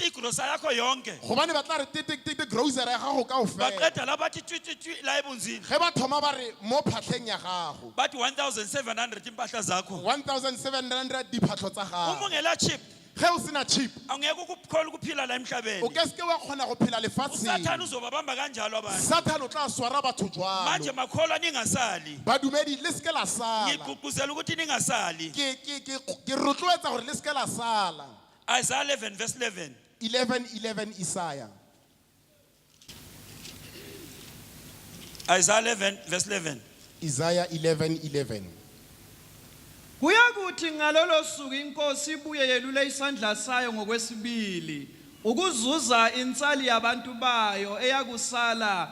igrosa yakho yonke gobane ba tla re tete grocery ya gago ka o fela baqeda la bathi la ebunzini ge ba thoma ba re mo phatlheng ya gago bathi 1700 impahla zakho. 1700 diphatlho tsa Uma gago ungela chip ge o sena chip angeke ukukhona ukuphila la o emhlabeni. ke seke wa kgona go phela uSathane lefatsheng uzobabamba kanjalo abantu. satan o tla swara batho Manje jwalo makholwa ningasali. badumedi le seke la sala Ngigqugquzela ukuthi ningasali. ke rotloetsa gore le seke la sala Isaiah 11 verse 11. 11:11 Isaiah Isaiah 11 verse 11. Isaiah 11:11 Kuyakuthi ngalolo suku inkosi ibuye yelule isandla sayo ngokwesibili ukuzuza insali yabantu bayo eyakusala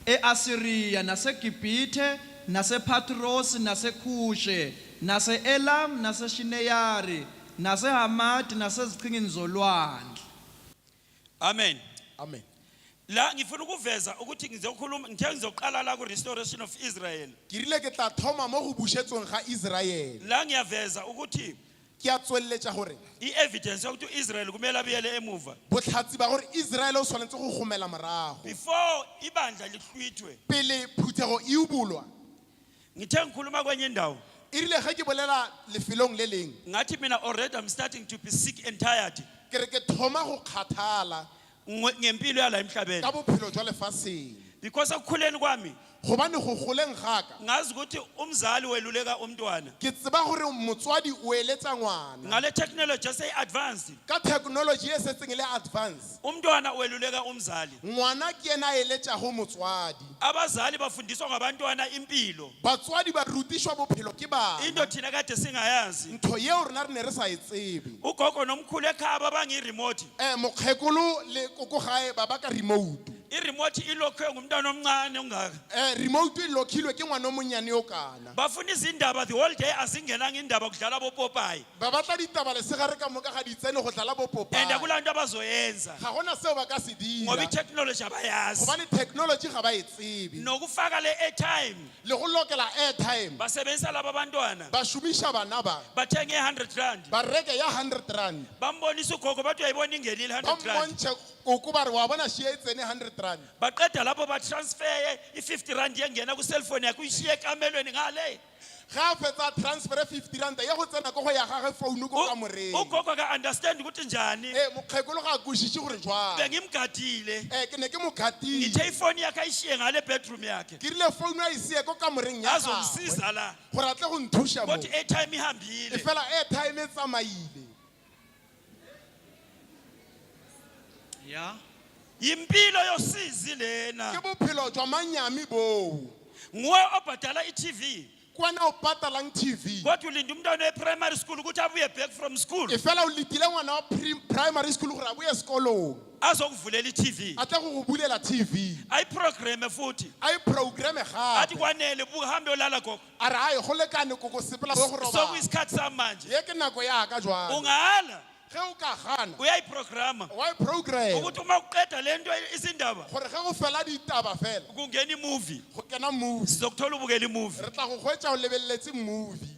eAsyria naseGibhithe nasePhathrosi naseKushe naseElam naseShineyari naseHamati naseziqhingini zolwandle. Amen. amen La ngifuna ukuveza ukuthi ngizokhuluma ngithe ngizoqala la ku restoration of Israel. ke rile ke tla thoma mo go bušetsong ga Israele La ngiyaveza ukuthi ke a tswelletša gore i-evidence yokuthi uIsrael kumele abuyele emuva botlhatsi ba gore Israele o tshwanetse go gomela morago before ibandla lihlwithwe. pele phuthego e ubolwa Ngithe ngikhuluma kwenye indawo e rile ge ke bolela lefelong le leng ngathi mina already I'm starting to be sick and tired ke re ke thoma go kgathala ngempilo yala ka emhlabeni bophelo jwa lefatsheng because ekukhuleni kwami gobane go goleng gaka ngazi ukuthi umzali weluleka umntwana ke tseba gore motswadi o eletsa ngwana ngale technology ese advanced ka technology e setseng le advance umntwana weluleka umzali. ngwana ke ena a eletšago motswadi Abazali bafundiswa ngabantwana impilo batswadi ba rutišwa bophelo ke bana into thina kade singayazi. ntho yeo rena re ne re sa e tsebe Ugogo nomkhulu ekhaya babangi-remote. mokgekolo le koko gae ba baka remote I-remote ilokhwe ngumntwana omncane ongaka. remote e lokhilwe ke ngwana o monnyane yo kana Bafuna izindaba the whole day azingenanga indaba kudlala bopopayi. ba batla ditaba lesegare ka moka ga ditsene go dlala And bopopae akula nto abazoyenza ga gona seo ba ka se ngoba dira i-technology abayazi. gobane technology ga ba e tsebe Nokufaka le airtime le go lokela airtime basebenzisa laba bantwana ba šomiša bana ba bathenge 100 rand. ba reke ya 100 rand Bambonisa ugogo bathi uyayibona ingenile ba 100 rand. mmontšhe koko ba re wa bona šia e tsene 100 rand Baqeda lapho batransfere i-50 rand yengena ku-cellphone yakho uyishiye ekamelweni ngale. ga a fetsa transfer 50 rand ya go tsena ko go ya gage founu ko ka moreng Ugogo ka-understand ukuthi njani. mokgekolo ga a kwešiše gore jwang Bengimgadile. ke ne ke mo gatile Ngithe ifoni yakhe ayishiye ngale bedroom yakhe. ke rile founu a e sie ko ka moreng ya gagwe Azongisiza la. gore a tle go nthuša mo Kodwa airtime e ihambile. fela airtime e tsamaile Ya. Yimpilo yosizi lena. ke bophelo jwa manyami boo Nguwe obhadala i-TV. kwana o patalang tv Kodwa ulinda umntwana we-primary school ukuthi abuye back from school. e fela o letile ngwana wa primary school gore a boye sekolong Azokuvulela i-TV. a tle go go bulela tv Ayiprogramme futhi. a e programe Athi gape kwanele buhambe olala gogo. a re ae go lekane koko sepela bo go robala Sokuyisikhathi samanje. ye ke nako yaka jwale Ungala ge o ka gana uyayiprograma wa e program ukuthi uma uqeda lento izindaba gore ge go fela ditaba fela kungena imovie go kena movie sizokuthola ubukela imovie. re tla go hwetša o lebeletse movie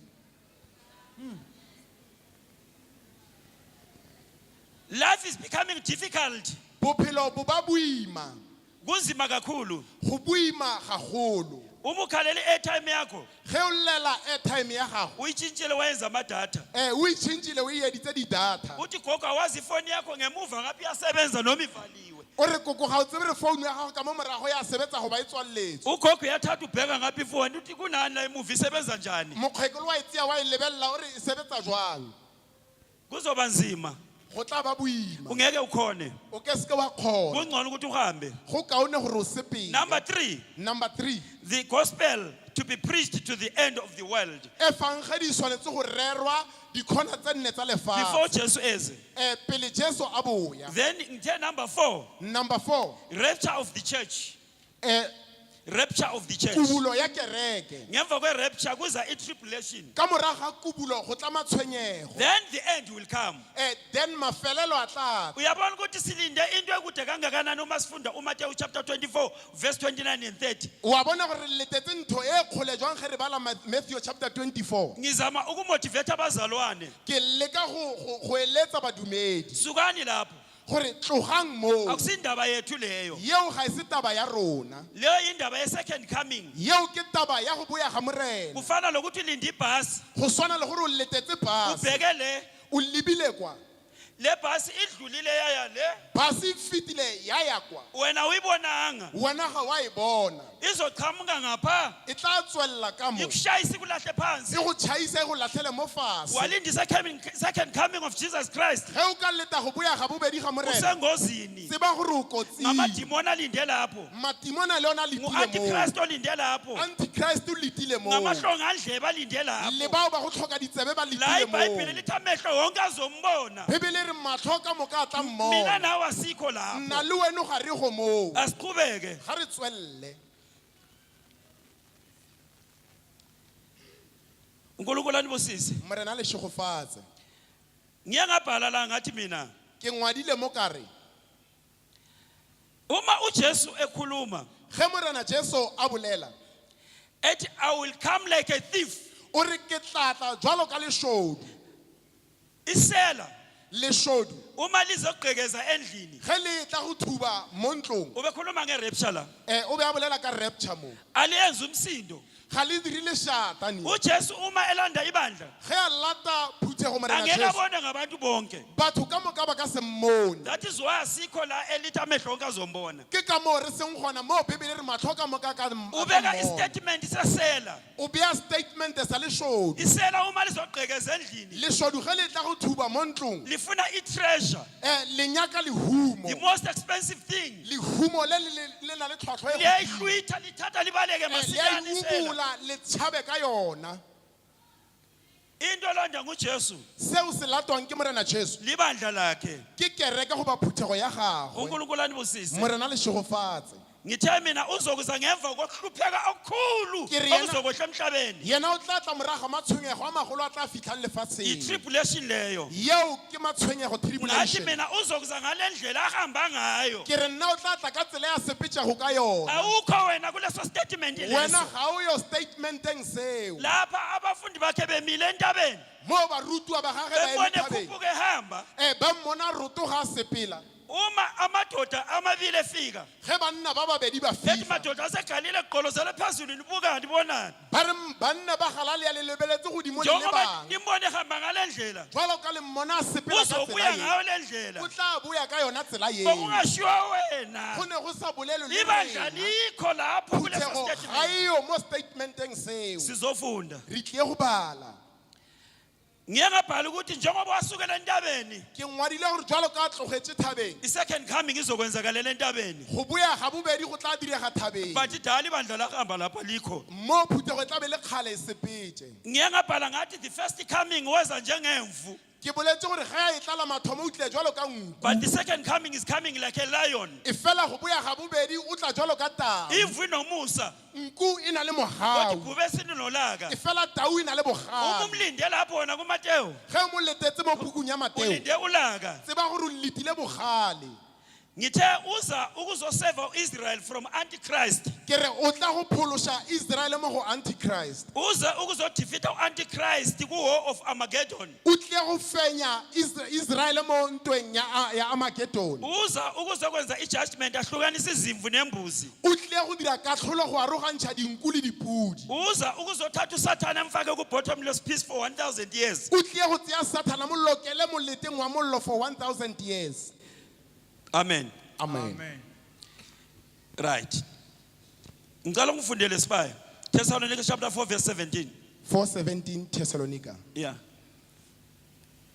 Life is becoming difficult. bophelo bo ba boima Kunzima kakhulu. go boima gagolo Uma ukhalela i-airtime yakho ge o llela airtime ya gago uyitshintshile wayenza amadata. o e tšhentšhile o e editse di-data Uthi gogo awazi ifoni yakho ngemuva ngaphi yasebenza noma ivaliwe. o re koko ga o tsebe re founu ya gago ka mo morago ya sebetsa go ba e tswaletswe Ugogo uyathatha ubheka ngaphi ifoni uthi kunani la imovie isebenza njani. mokgekolo wa e tseya wa e lebelela o re e sebetsa jwang Kuzoba nzima. go tla ba boima Ungeke ukhone. o ke seke wa kgona Kungcono ukuthi uhambe. go kaone gore o sepele Number 3, number 3 the gospel to be preached to the end of the world e fang ge di tshwanetse go rerwa dikgona tse nne tsa before lefatshe Jesus eze. pele jesu a boya Then ngithe number 4, number 4 rapture of the church. Rapture of the church. kubulo ya kereke Ngemva kwe-rapture kuza i-tribulation. ka morago ga kubulo go tla matshwenyego Then the end will come. then mafelelo a tla Uyabona ukuthi silinde into ekude kangakanani uma sifunda uMateyu chapter 24 verse 29 and 30. wa bona gore letetse ntho e kgole jwang ge re bala Matthew chapter 24 Ngizama ukumotivate abazalwane. ke leka go eletsa badumedi Sukani lapho. gore tlogang moo Akusindaba yethu leyo. yeo ga e se taba ya rona Leyo indaba ye-second coming. yeo ke taba ya go boya ga morena Kufana lokuthi ulinde ibhasi. go swana le gore o letetse bus Ubheke le. o lebile kwa Le bhasi idlulile yaya le. bus e fetile ya ya kwa Wena uyibonanga. wena ga wa e bona Izoqhamuka ngapha. e tla tswelela ka mo Ikushayisa ikulahle e phansi. go tšhaisa e go latlhele mo fase Walinda second coming of Jesus Christ. ge o ka leta go boya ga bobedi ga morena Usengozini. tseba gore o kotsing Ngamadimoni alinde lapho. matimona le ona letile mo Ngu-antichrist olinde lapho. antichrist o letile mo Ngamahlonga adlebe alinde le lapho. bao ba go tlhoka ditsebe ba La letile iBhayibheli mo lithi amehlo wonke azombona. bebele re matlho ka moka a tla Mina mmona nawe asikho lapho. nna le wena ga re go moo Asiqhubeke. ga re tswelele uNkulunkulu anibusise. morena le shegofatse ngiye ngabhala la ngathi mina ke ngwadile mo kare uma uJesu ekhuluma ge morena Jesu a bolela ethi I will come like a thief o re ke tlatla jwalo ka leshodu isela leshodu uma lizogqekeza endlini ge le tla go thuba mo ntlong ubekhuluma ngerapture la o be a bolela ka rapture mo aliyenza umsindo ga le dirile shatani uJesu uma elanda ibandla ge a lata phuthego morena angeke Jesu abone ngabantu bonke batho ka moka ba ka se mmone that is why asikho la elithi amehlo onke azombona ke ka moo re seng gona mo bibele re matlho ka moka ka ubeka istatement sasela o bea statement sa leshodu isela uma lizogqekeza endlini leshodu ge le tla go thuba mo ntlong lifuna i-treasure le nyaka lehumo the most expensive thing lehumo le na le tlhwatlhwa e godimo. liyayihlwitha lithatha libaleke Le a masinyane isela iumola le tshabe ka yona into elanda nguJesu seo se latwang ke morena Jesu libandla lakhe ke kereke go ba phuthego ya gagwe uNkulunkulu anibusise morena le shegofatse ngithe mina uzokuza ngemva kokuhlupheka okukhulu Ke re yena- okuzokwehla emhlabeni yena o tla tla morago matshwenyego a magolo a tla fitlhang lefatsheng i-tribulation leyo yeo ke matshwenyego ngathi tribulation mina uzokuza ngale ndlela ahamba ngayo ke re nna o tla tla ka tsela ya sepetšago ka yona awukho wena kuleso statement wena leso ga o yo statementeng seo lapha abafundi bakhe bemile entabeni mo barutiwa ba gage ba bembone emethabeng khuphuka ehamba ba mmona roto ga a sepela uma amadoda amabili efika ge banna ba babedi ba ethi fitlha madoda asegalile kuqolozele phezulu nibukani bonani ba re banna ba galale ya le lebeletse godimo le njengoba lebang nimbone ehamba ngale ndlela jwalo ka le mmona a sepela ka tsela uzobuya ye ngayo le ndlela o tla boya ka yona tsela eo okungashiwa wena go ne go sa bolelwe le ibandla wena. likho lapho kuleso Phuthego ga statement eyo mo statementeng seo sizofunda re tlile go bala ngiye ngabhala ukuthi njengoba wasukela entabeni ke ngwadile gore jwalo ka tlogetse thabeng i-second coming izokwenzakalela entabeni go boya ga bobedi go tla direga thabeng but idala ibandla lahamba lapha likho mo phuthego e tla be le kgale e sepetse ngiye ngabhala ngathi the first coming weza njengemvu ke boletse gore ga e tlala mathomo o tlile jwalo ka nku but the second coming is coming like a lion e fela go boya ga bobedi o tla jwalo ka tau imvu inomusa nku e na le kodwa mogau ibhube sininolaka e fela tau e na le uma bogale umlinde lapho wona kumateo ge o mo letetse mo pukung ya mateo ulinde ulaka tseba gore o letile bogale ngithe uza ukuzoseva uIsrael from antichrist ke re o tla go phološa Israele mo go antichrist uza ukuzodefeata uantichrist ku-war of armageddon o tlile go fenya Israele mo ntweng ya Armageddon uza ukuzokwenza i-judgment ahlukanisa izimvu nembuzi o tlile go dira katlholo go arogantšha dinku le dipudi uza ukuzothatha usathane amfake ku-bottomless peace for 1000 years o tlile go tseya Sathana mo lokele moleteng wa mollo for 1000 years amen amen right ngicela ngifundele sibaya Thessalonica chapter 4 verse 17 4:17 Thessalonica yeah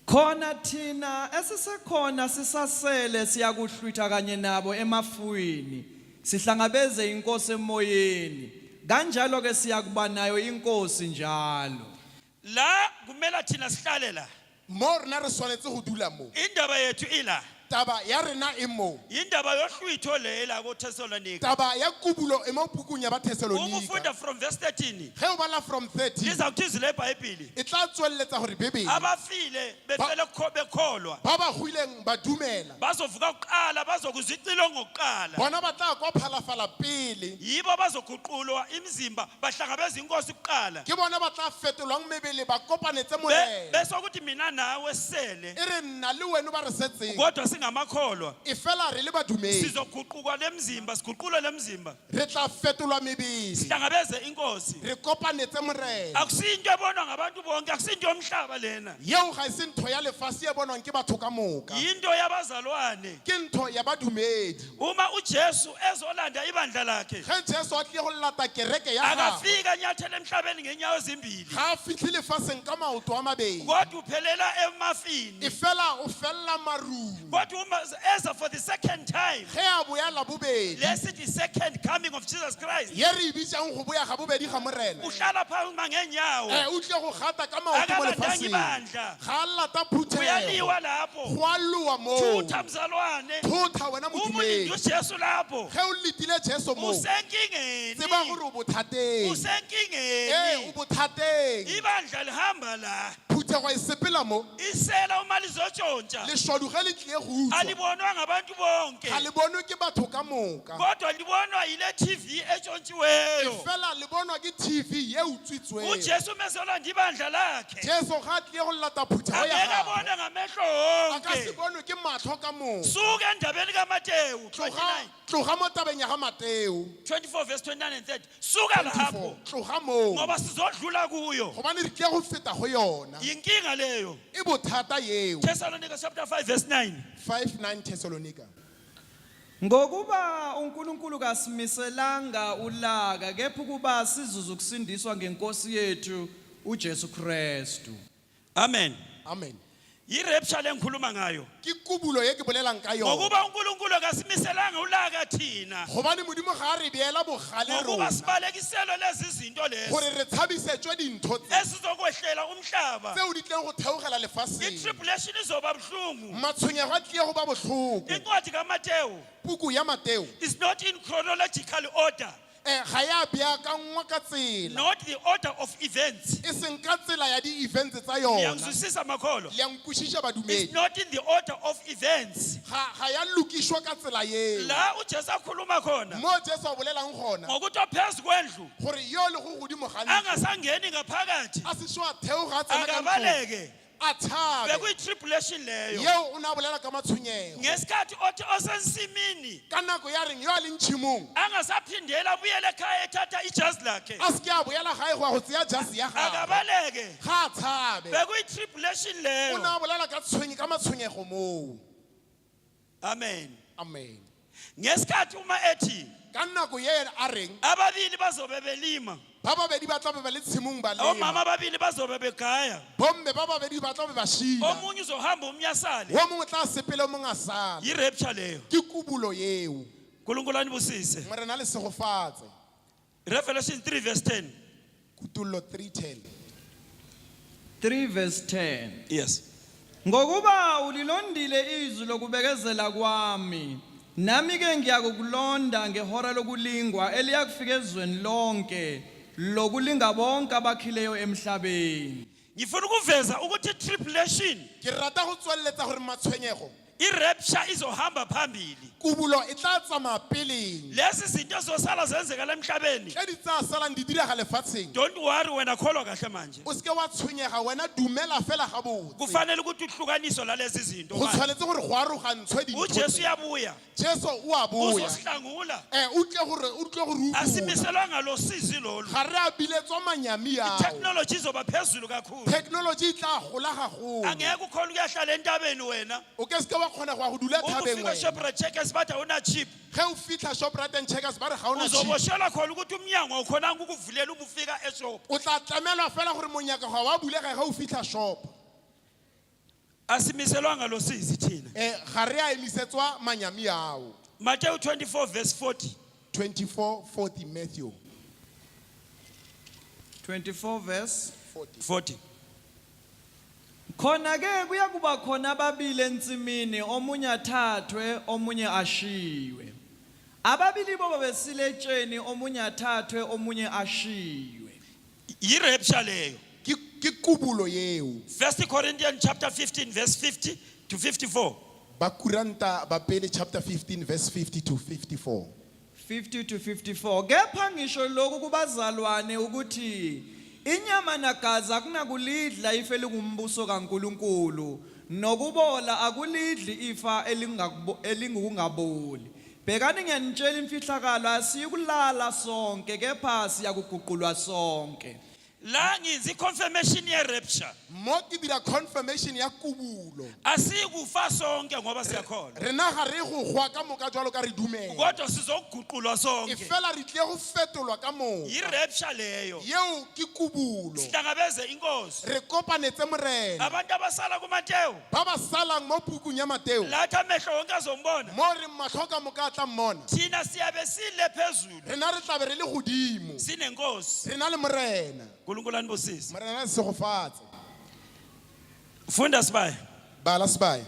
khona thina esisekhona sisasele siyakuhlwitha kanye nabo emafwini sihlangabeze inkosi emoyeni kanjalo ke siyakuba nayo inkosi njalo la kumele thina sihlale la mo rena re tshwanetse go dula mo indaba yethu ila taba ya rena e mo indaba yohlwitho lela koThessalonica taba ya kubulo e mo pukung ya ba Thessalonica ukufunda from verse 13 ge o bala from 30 lizawuthi izwi lebhayibhili e tla tswelletsa gore bebele abafile befele bekholwa ba ba huileng ba dumela bazovuka kuqala bazokuzwa icilongo kuqala bona ba tla kwa phalafala pele yibo bazoguqulwa imizimba bahlangabeza inkosi kuqala ke bona ba tla fetolwang mebele ba kopanetse morena bese ukuthi mina nawe sele e re nna le wena ba re setseng kodwa singamakholwa e fela re le badumedi sizoguqukwa lemzimba siguqulwe lemzimba re tla fetolwa mebele sihlangabeze inkosi re kopanetse morena akusinto ebonwa ngabantu bonke akusinto yomhlaba lena yeo ga e se ntho ya lefase e bonwang ke batho ka moka yinto yabazalwane ke ntho ya badumedi uma uJesu ezolanda ibandla lakhe ge Jesu a tlile go lata kereke ya gagwe akafika nyathela emhlabeni ngenyawo ezimbili ga a fitlhe lefaseng ka maoto a mabedi kodwa uphelela emafini e fela o felela marung kodwa uma eza for the second time ge a boya la bobedi lesithi second coming of Jesus Christ ye re e bitsang go boya ga bobedi ga morena uhlala phakathi ngenyawo o tlile go gata ka maoto mo akalandanga lefaseng ibandla ga a lata phuthego uyaliwa lapho go a lowa moo thutha mzalwane thotha wena umulindi modumedi uJesu lapho ge o letile Jesu moo usenkingeni tseba gore o bothateng o usenkingeni bothateng ibandla lihamba la phuthego e sepela mo isela uma lizotshontsha leshodu ge le tlile go utswa alibonwa ngabantu bonke ga le bonwe ke batho ka moka kodwa libonwa yile TV etshontshiweyo fela le bonwa ke tv ye utswitsweng uJesu mezelwa ndibandla lakhe jesu ga a tlile go lata phuthego angeke ya gagwe abone ngamehlo a ka se onke bonwe ke matlho ka moka suka endabeni kaMateyu 29 tloga mo tabeng ya ga mateo 24 verse 29 and 30 suka 24 lapho tloga moo ngoba sizodlula kuyo gobane re tlile go feta go yona yinkinga leyo e bothata yeo Thessalonica chapter 5 verse 9 5:9 Thessalonica Ngokuba uNkulunkulu kasimiselanga ulaka kepha ukuba sizuze ukusindiswa ngenkosi yethu uJesu Kristu. amen amen yirapture lengikhuluma ngayo ke kubulo ye ke bolelang ka yona ngokuba uNkulunkulu kasimiselanga ulaka thina gobane modimo ga a re beela bogale ngokuba rona sibalekiselo lezi zinto lezi gore re tshabisetswe dintho tse esizokwehlela umhlaba tseo di tleng go theogela lefatsheng itribulation izoba buhlungu matshwenyego a tlile go ba botlhoko incwadi kaMateyu puku ya mateo is not in chronological order ga ya beakangwa ka tsela not the order of events e seng ka tsela ya di-events tsa yona ngiyangizwisisa makholo le yankwešiša it's badumedi not in the order of events ga ya lokišwa ka tsela yeo la uJesu akhuluma khona mo jesu a bolelang gona ngokuthi ophezu kwendlu gore yo le go godimo gantsi angasangeni ngaphakathi a sešo a theoga a tsena ka ntlong akabaleke a tshabe bekuyi-tribulation leyo yeo o ne a bolela ka matshwenyego ngesikhathi othi osensimini ka nako ya reng yo a leng tšhimong angasaphindela abuyele ekhaya ethatha ijazi lakhe a seke a boela gae go ya go tseya jase ya gagwe akabaleke ga a tshabe bekuyi-tribulation o ne leyo a bolela ka matshwenyego moo amen amen ngesikhathi uma ethi ka nako ye a reng ababili bazobe belima ba babedi ba tla be ba le tshimong ba omama lema ababili bazobe begaya bomme ba babedi ba tla be ba shila omunye uzohamba umnyasale wo mongwe tla sepele o mongwe a sala yirapture leyo ke kubulo yeo nkulunkulu anibusise morena le segofatse Revelation 3 verse 10 kutullo 3:10 3 verse 10. yes Ngokuba ulilondile izwi lokubekezela kwami nami ke ngiyakukulonda ngehora lokulingwa eliyakufika ezweni lonke lokulinga bonke abakhileyo emhlabeni. ngifuna ukuveza ukuthi tribulation ke rata go tswelletsa gore matshwenyego irapture izohamba phambili kubulo e tla tsamaya peleng lezi zinto zosala zenzeka emhlabeni tla di tsa salang di direga lefatsheng don't worry wena kholwa kahle manje o seke wa tshwenyega wena dumela fela ga botse kufanele ukuthi uhlukaniso lalezi zinto go tshwanetse gore go arogantshwe dintho uJesu tse. yabuya jesu o a boya uzosihlangula o tle gore utlwe asimiselwanga lo sizi lolu ga re a biletswa manyami ao technology izoba phezulu kakhulu technology e tla gola gagolo angeke ukhona ukuyahlala entabeni wena o ke seke wa kgona go ya go dula thabeng ukufika wena shoprite checkers bathi awuna chip ge o fitlha shoprite and checkers ba re ga ona chip uzoboshelwa khona ukuthi umnyango awukhonanga ukuvulela ubufika eshop o tla tlamelwa fela gore monyaka ga wa bulega ge o fitlha shop asimiselwanga lo sizi thina ga re a emisetswa manyami ao Matthew 24 verse 40 24:40 Matthew 24 verse 40 Khona ke kuyakuba khona ababili ensimini omunye athathwe omunye ashiwe. Ababili boba besiletsheni omunye athathwe omunye ashiwe. yirapture leyo ke kubulo yeo 1 Corinthians chapter 15 verse 50 to 54 bakuranta ba pele chapter 15 verse 50 to 54 50 to 54. Kepha ngisho lokhu kubazalwane ukuthi inyama nagazi akunakulidla ifa elingumbuso kaNkuluNkulu nokubola akulidli ifa elingukungaboli. Bhekani ngiyanitshela imfihlakalo asiyikulala sonke kepha siyakuguqulwa sonke. la ngizi confirmation ye rapture mo ke dira confirmation ya kubulo asikufa sonke ngoba siyakholwa rena ga re go gwa ka moka jwalo ka re dumela kodwa sizoguqulwa e sonke fela re tle go fetolwa ka moka yirapture leyo yeo ke kubulo sihlangabeze inkosi re kopanetse morena abantu abasala kuMateyu ba ba salang mo pukung ya mateo lathi amehlo wonke azombona mo re matlho ka moka a tla mmona thina siyabe sile phezulu rena re tlabe re le godimo sinenkosi re na le morena uNkulunkulu anibusise morena le segofatse funda sibaya bala sebaya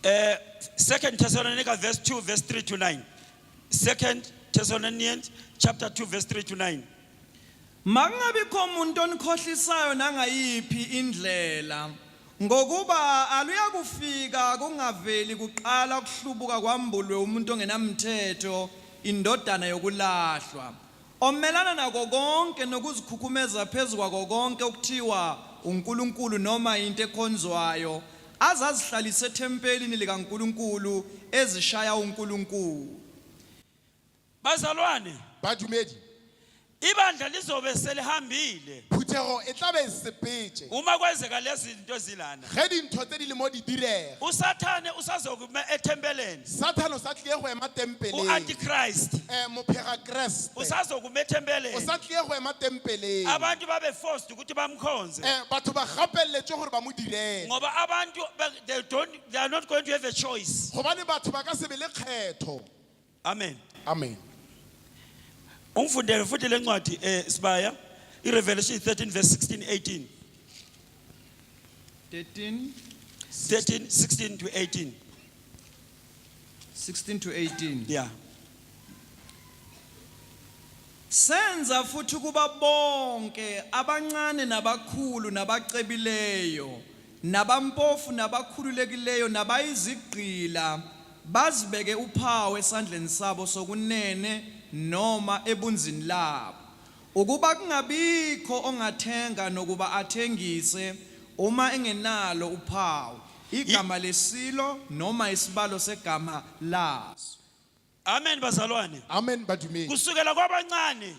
2 Thessalonians verse 2 verse 3 to 9 2 Thessalonians chapter 2 verse 3 to 9 Makungabikho umuntu onikhohlisayo nangayiphi indlela ngokuba aluya kufika kungaveli kuqala kuhlubuka kwambulwe umuntu ongenamthetho indodana yokulahlwa omelana nako konke nokuzikhukhumeza phezulu kwako konke ukuthiwa uNkulunkulu noma into ekhonzwayo azazihlalise ethempelini likaNkulunkulu ezishaya uNkulunkulu. Bazalwane, badumedi ibandla lizobe selihambile phuthego e tla be sepetse uma kwenzeka lezi zinto zilana. ge dintho tse di le mo di direga Usathane usazokuma ethempeleni. Satan o sa tlile go ema tempeleng U-Antichrist mophega kreste usazokuma o ethempeleni. sa tlile go ema tempeleng Abantu babe forced ukuthi bamkhonze. batho ba gapeletswe gore ba mo direle Ngoba abantu they are not going to have a choice. gobane batho ba ka se be le kgetho. Amen. Amen. Ungifundele futhi lencwadi Sibaya, iRevelation 13 verse 16 18. 13, 13 16 to 18. 16 to 18. Yeah. Senza futhi kuba bonke abancane nabakhulu nabacebileyo nabampofu nabakhululekileyo nabayizigqila bazibeke uphawu esandleni sabo sokunene noma ebunzini labo ukuba kungabikho ongathenga nokuba athengise uma engenalo uphawu igama lesilo noma isibalo segama laso. Amen bazalwane. Amen badumedi Kusukela kwabancane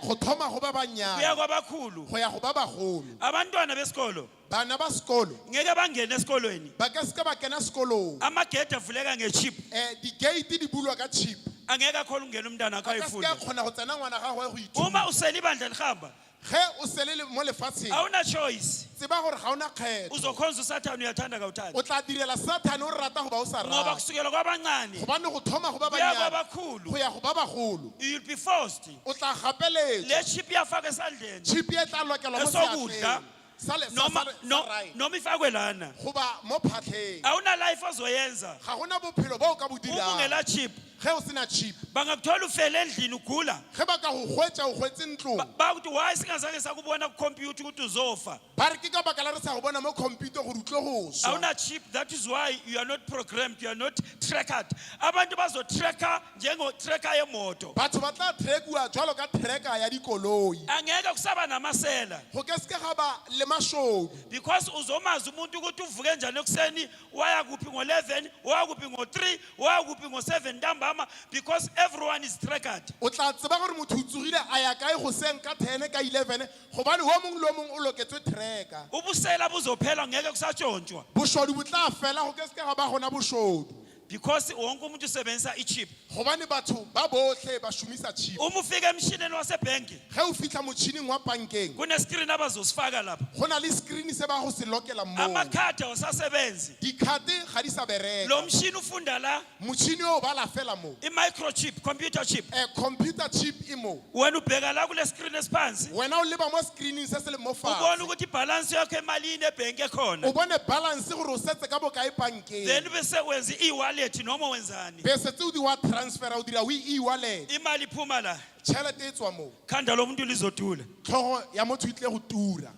go thoma go ba kuya banyane kwabakhulu. go ya go ba bagolo Abantwana besikolo bana ba sekolo ngeke bangene esikolweni. ba ka se ka ba kena sekolong Amagate avuleka ngechip. di-gate di bulwa ka chip Angeke akhona ukungena umntana akho ka se ka ayifunda. kgona go tsena ngwana gagwe go ithuta Uma usela ibandla lihamba, ge o sele mo lefatsheng awuna choice. tseba gore ga ona kgetho Uzokhonza uSathane uyathanda kawuthanda. o tla direla Satan o rata go ba o sa Ngoba rata kusukela kwabancane gobane go thoma go ba kuya banyane kwabakhulu go ya go ba bagolo you'll be forced. o tla gapeletswa Le chip yafaka esandleni. chip e tla lokelwa mo Esokudla. seatleng Noma right noma ifakwe lana. goba mo phatlheng Awuna life ozoyenza. ga gona bophelo bo o ka bo Uma dirang ungela chip, ge o sena chip bangakuthola ufele endlini ugula. ge ba ka go hwetša o hwetse ntlong Bakuthi why singazange sakubona ku-computer ukuthi uzofa. ba re ke ka baka la re sa go bona mo computer gore o tle go swa Awuna chip, that is why you are not programmed, you are not tracked. Abantu bazo-tracker njengo-tracker yemoto. batho ba tla trackwa jwalo ka tracker ya dikoloi Angeke kusaba namasela. go ke seke ga ba le mashodu Because uzomazi umuntu ukuthi uvuke njani ekuseni waya kuphi ngo-11 waya kuphi ngo-3 waya kuphi ngo-7 ntambama because everyone is tracked. o tla tseba gore motho o tsogile a ya kae goseng ka 10 ka 11 gobane wo mongwe le o mongwe o loketswe tracker Ubusela buzophela ngeke kusatshontshwa boshodu bo tla fela go ke seke ga ba gona boshodu because wonke umuntu usebenzisa i-chip. gobane batho ba botlhe ba šomisa chip Uma ufika emshineni wasebhenki ge o fitlha motšhining wa bankeng kunescreen abazosifaka lapha. go na le screen se ba go se lokela mo Amakhadi awusasebenzi. dikhate ga di sa Lo bereka mshini ufunda la motšhini o ba la fela mo i-microchip, computer chip. computer chip e mo Wena ubheka la kule screen esiphansi wena o leba mo screening se se le mo ubona fatshe ukuthi ibhalansi yakho emalini ebhenki ekhona. o bone balance gore o setse ka bokae Then bankeng bese wenza i-wallet noma wenzani. be setse o di wa transfera o dira o e-wallet Imali iphuma la. tšhelete e tswa mo Khanda lomuntu lizodula. tlhogo ya motho e tlile go tura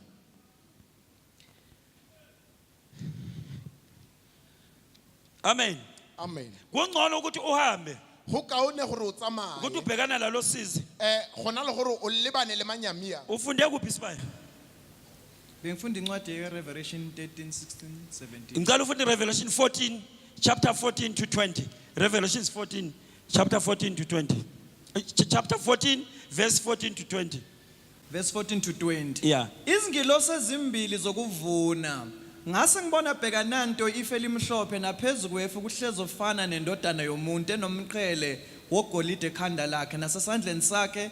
Amen. amen Kungcono ukuthi uhambe go kaone gore o ukuthi tsamaye ubhekana lalo sizi. go na le gore o lebane le manyamia Ufunde kuphi Sibaya? Bengifunda incwadi yeRevelation 13, 16, 17. Ngicela ufunde Revelation 14 chapter 14 to 20. Revelation 14 chapter 14 to 20. Chapter 14 verse 14 to 20. Verse 14 to 20. Yeah. Izingilosi ezimbili zokuvuna. Ngase ngibona bheka nanto ife elimhlophe naphezulu kwefu kuhlezi ofana nendodana yomuntu enomqhele wogolide ekhanda lakhe nasesandleni sakhe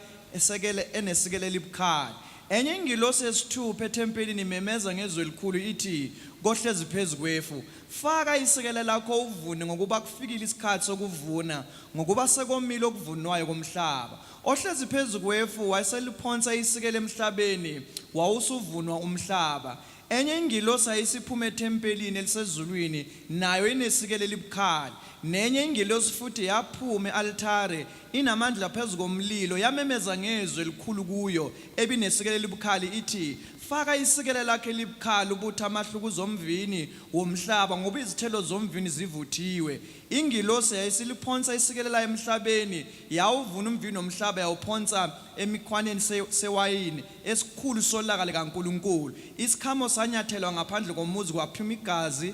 enesikele elibukhali. Enye ingilosi esithupha ethempelini imemeza ngezwi elikhulu ithi kohlezi phezu kwefu faka isikele lakho uvune ngokuba kufikile isikhathi sokuvuna ngokuba sekomile okuvunwayo komhlaba ohlezi phezu kwefu wayeseliphonsa isikele emhlabeni wawusuvunwa umhlaba enye ingilosi ayisiphuma ethempelini elisezulwini nayo inesikele elibukhali nenye ingilosi futhi yaphuma e-altare inamandla phezu komlilo yamemeza ngezwi elikhulu kuyo ebinesikele elibukhali ithi faka isikele lakhe elibukhali ubutha amahluku zomvini womhlaba ngoba izithelo zomvini zivuthiwe ingilosi yayisiliphonsa isikele la emhlabeni yawuvuna umvini womhlaba yawuphonsa emikhwaneni sewayini esikhulu solaka likaNkulunkulu isikhamo sanyathelwa ngaphandle komuzi kwaphuma igazi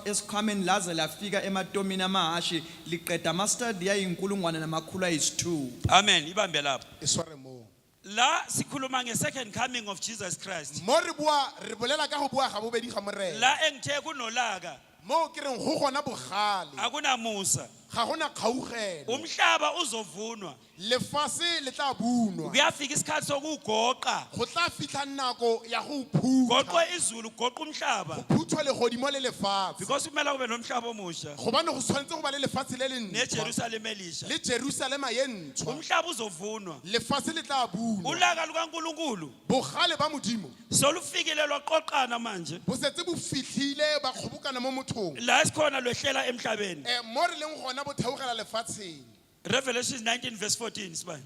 esikhwameni laze lafika ematomini amahashi liqeda amastadi ayi-1,200 Amen. Ibambe lapho. E sware moo. La sikhuluma nge-second coming of Jesus Christ. Mo re bua re bolela ka go bua ga bobedi ga morena. La engithe kunolaka, Mo ke reng go gona bogale. akunamusa. Ga gona kgaugelo. Umhlaba uzovunwa. Lefase le tla bunwa. Kuyafika isikhathi sokugoqa. Go tla fitlha nako ya go phutha. Goqwe izulu, goqa umhlaba. Phuthwa le godimo le lefatshe. Because kumele kube nomhlaba omusha. Gobane go tshwanetse go ba le lefatshe le le ntšhwa. NeJerusalem elisha. Le Jerusalema ye ntšhwa. Umhlaba uzovunwa. Lefase le tla bunwa. Ulaka lukaNkulunkulu Bogale ba modimo. solufikile lwaqoqana manje. Bo setse bo fitlhile ba kgobokana mo mothong. La esikhona lwehlela emhlabeni. Mo re leng gona bo theogela lefatsheng. Revelation 19 verse 14 sibani.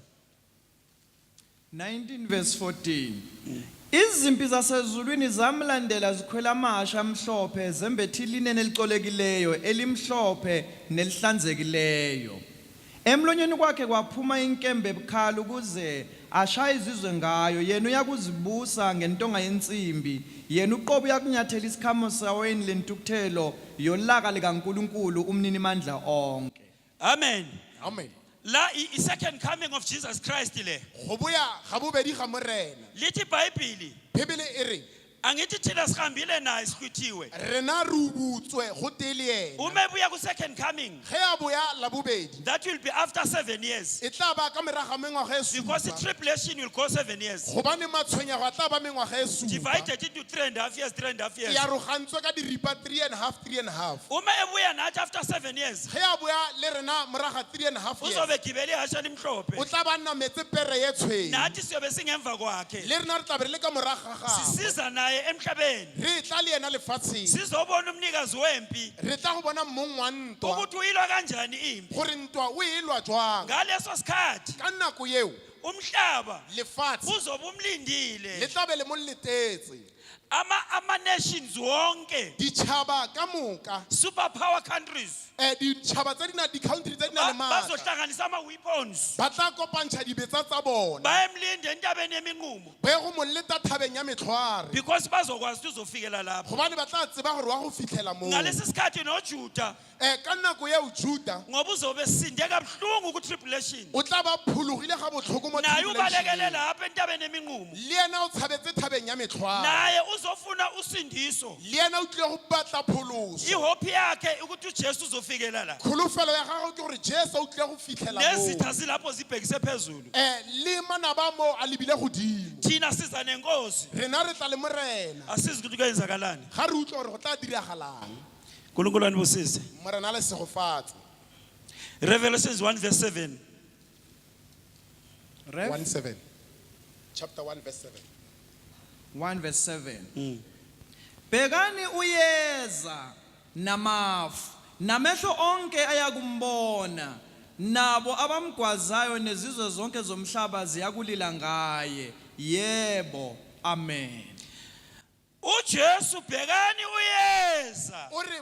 19 verse 14 Izimpi zasezulwini zamlandela zikhwela amahashe amhlophe zembethi ilineni elicolekileyo elimhlophe nelihlanzekileyo emlonyeni kwakhe kwaphuma inkembe ebukhali ukuze ashaye izizwe ngayo yena uyakuzibusa ngentonga yensimbi yena uqobo uyakunyathela isikhamo saweni lentukuthelo yolaka likaNkulunkulu umnini mandla onke Amen. Amen. La second coming of Jesus Christ le. Go boya ga bobedi ga morena. Lithi iBhayibheli Bibele e re angithi thina sihambile naye sikhwithiwe. rena re ubutswe go tele ena. Uma ebuya ku second coming, Ge a boya la bobedi that will be after 7 years. e tla ba ka morago ga mengwaga e Because the supa. tribulation will go 7 years. Gobane matshwenyego a tla ba mengwaga e supa. Divided into 3.5 years, 3.5 years. E arogantswe ka diripa 3.5. Uma ebuya nathi after 7 years, Ge a boya le rena moraga 3.5 years. uzobe gibele ihashe O elimhlophe. tla ba nna metse pere ye tshweu. Nathi siyobe singemva kwakhe. Le rena re tla be re le ka morago ga gagwe. Sisiza naye emhlabeni. Re tla le ena lefatsheng. Sizobona umnikazi wempi Re tla go bona mmong wa ntwa ukuthi uyilwa kanjani impi. gore ntwa o e lwa jwang. Ngaleso sikhathi Ka nako eo umhlaba lefatshe uzobe le umlindile. tla be le mo letetse. Ama nations wonke, Ditšhaba ka moka superpower countries, ditšhaba tse di na di-country tse di na le maatla bazohlanganisa ama-weapons. ba tla kopantšha dibetsa tsa bona Bayemlinde entabeni yeminqumo ba ye go moleta thabeng ya metlhware because bazokwazi ukuthi uzofikela lapho. gobane ba tla tseba gore wa go fitlhela moo. Ngalesi sikhathi noJuda Ka nako eo Juda ngoba uzobe sinde kabuhlungu ku-tribulation. o tla ba phologile ga botlhoko mo Naye ubalekele tribulation-eng. lapha entabeni yeminqumo. Le ena o tshabetse thabeng ya metlhware Naye uzofuna usindiso. le ena o tlile go batla pholoso. Ihope yakhe ukuthi uJesu uzofikela la. Kholofelo ya gagwe ke gore Jesu o tlile go fitlhela Nezitha moo. zilapho zibhekise phezulu. Le manaba mo a lebile godimo. Thina siza nenkosi. Rena re tla le morena Asizi ukuthi kuyenzakalani. ga re utlwa gore go tla diragalang. uNkulunkulu anibusise. Morena le segofatse. Revelations 1 verse 7. 1:7. Chapter 1 verse 7. 1 verse 7 Bhekani uyeza namafu namehlo onke ayakumbona nabo abamgwazayo nezizwe zonke zomhlaba ziyakulila ngaye yebo amen uJesu bhekani uyeza. O re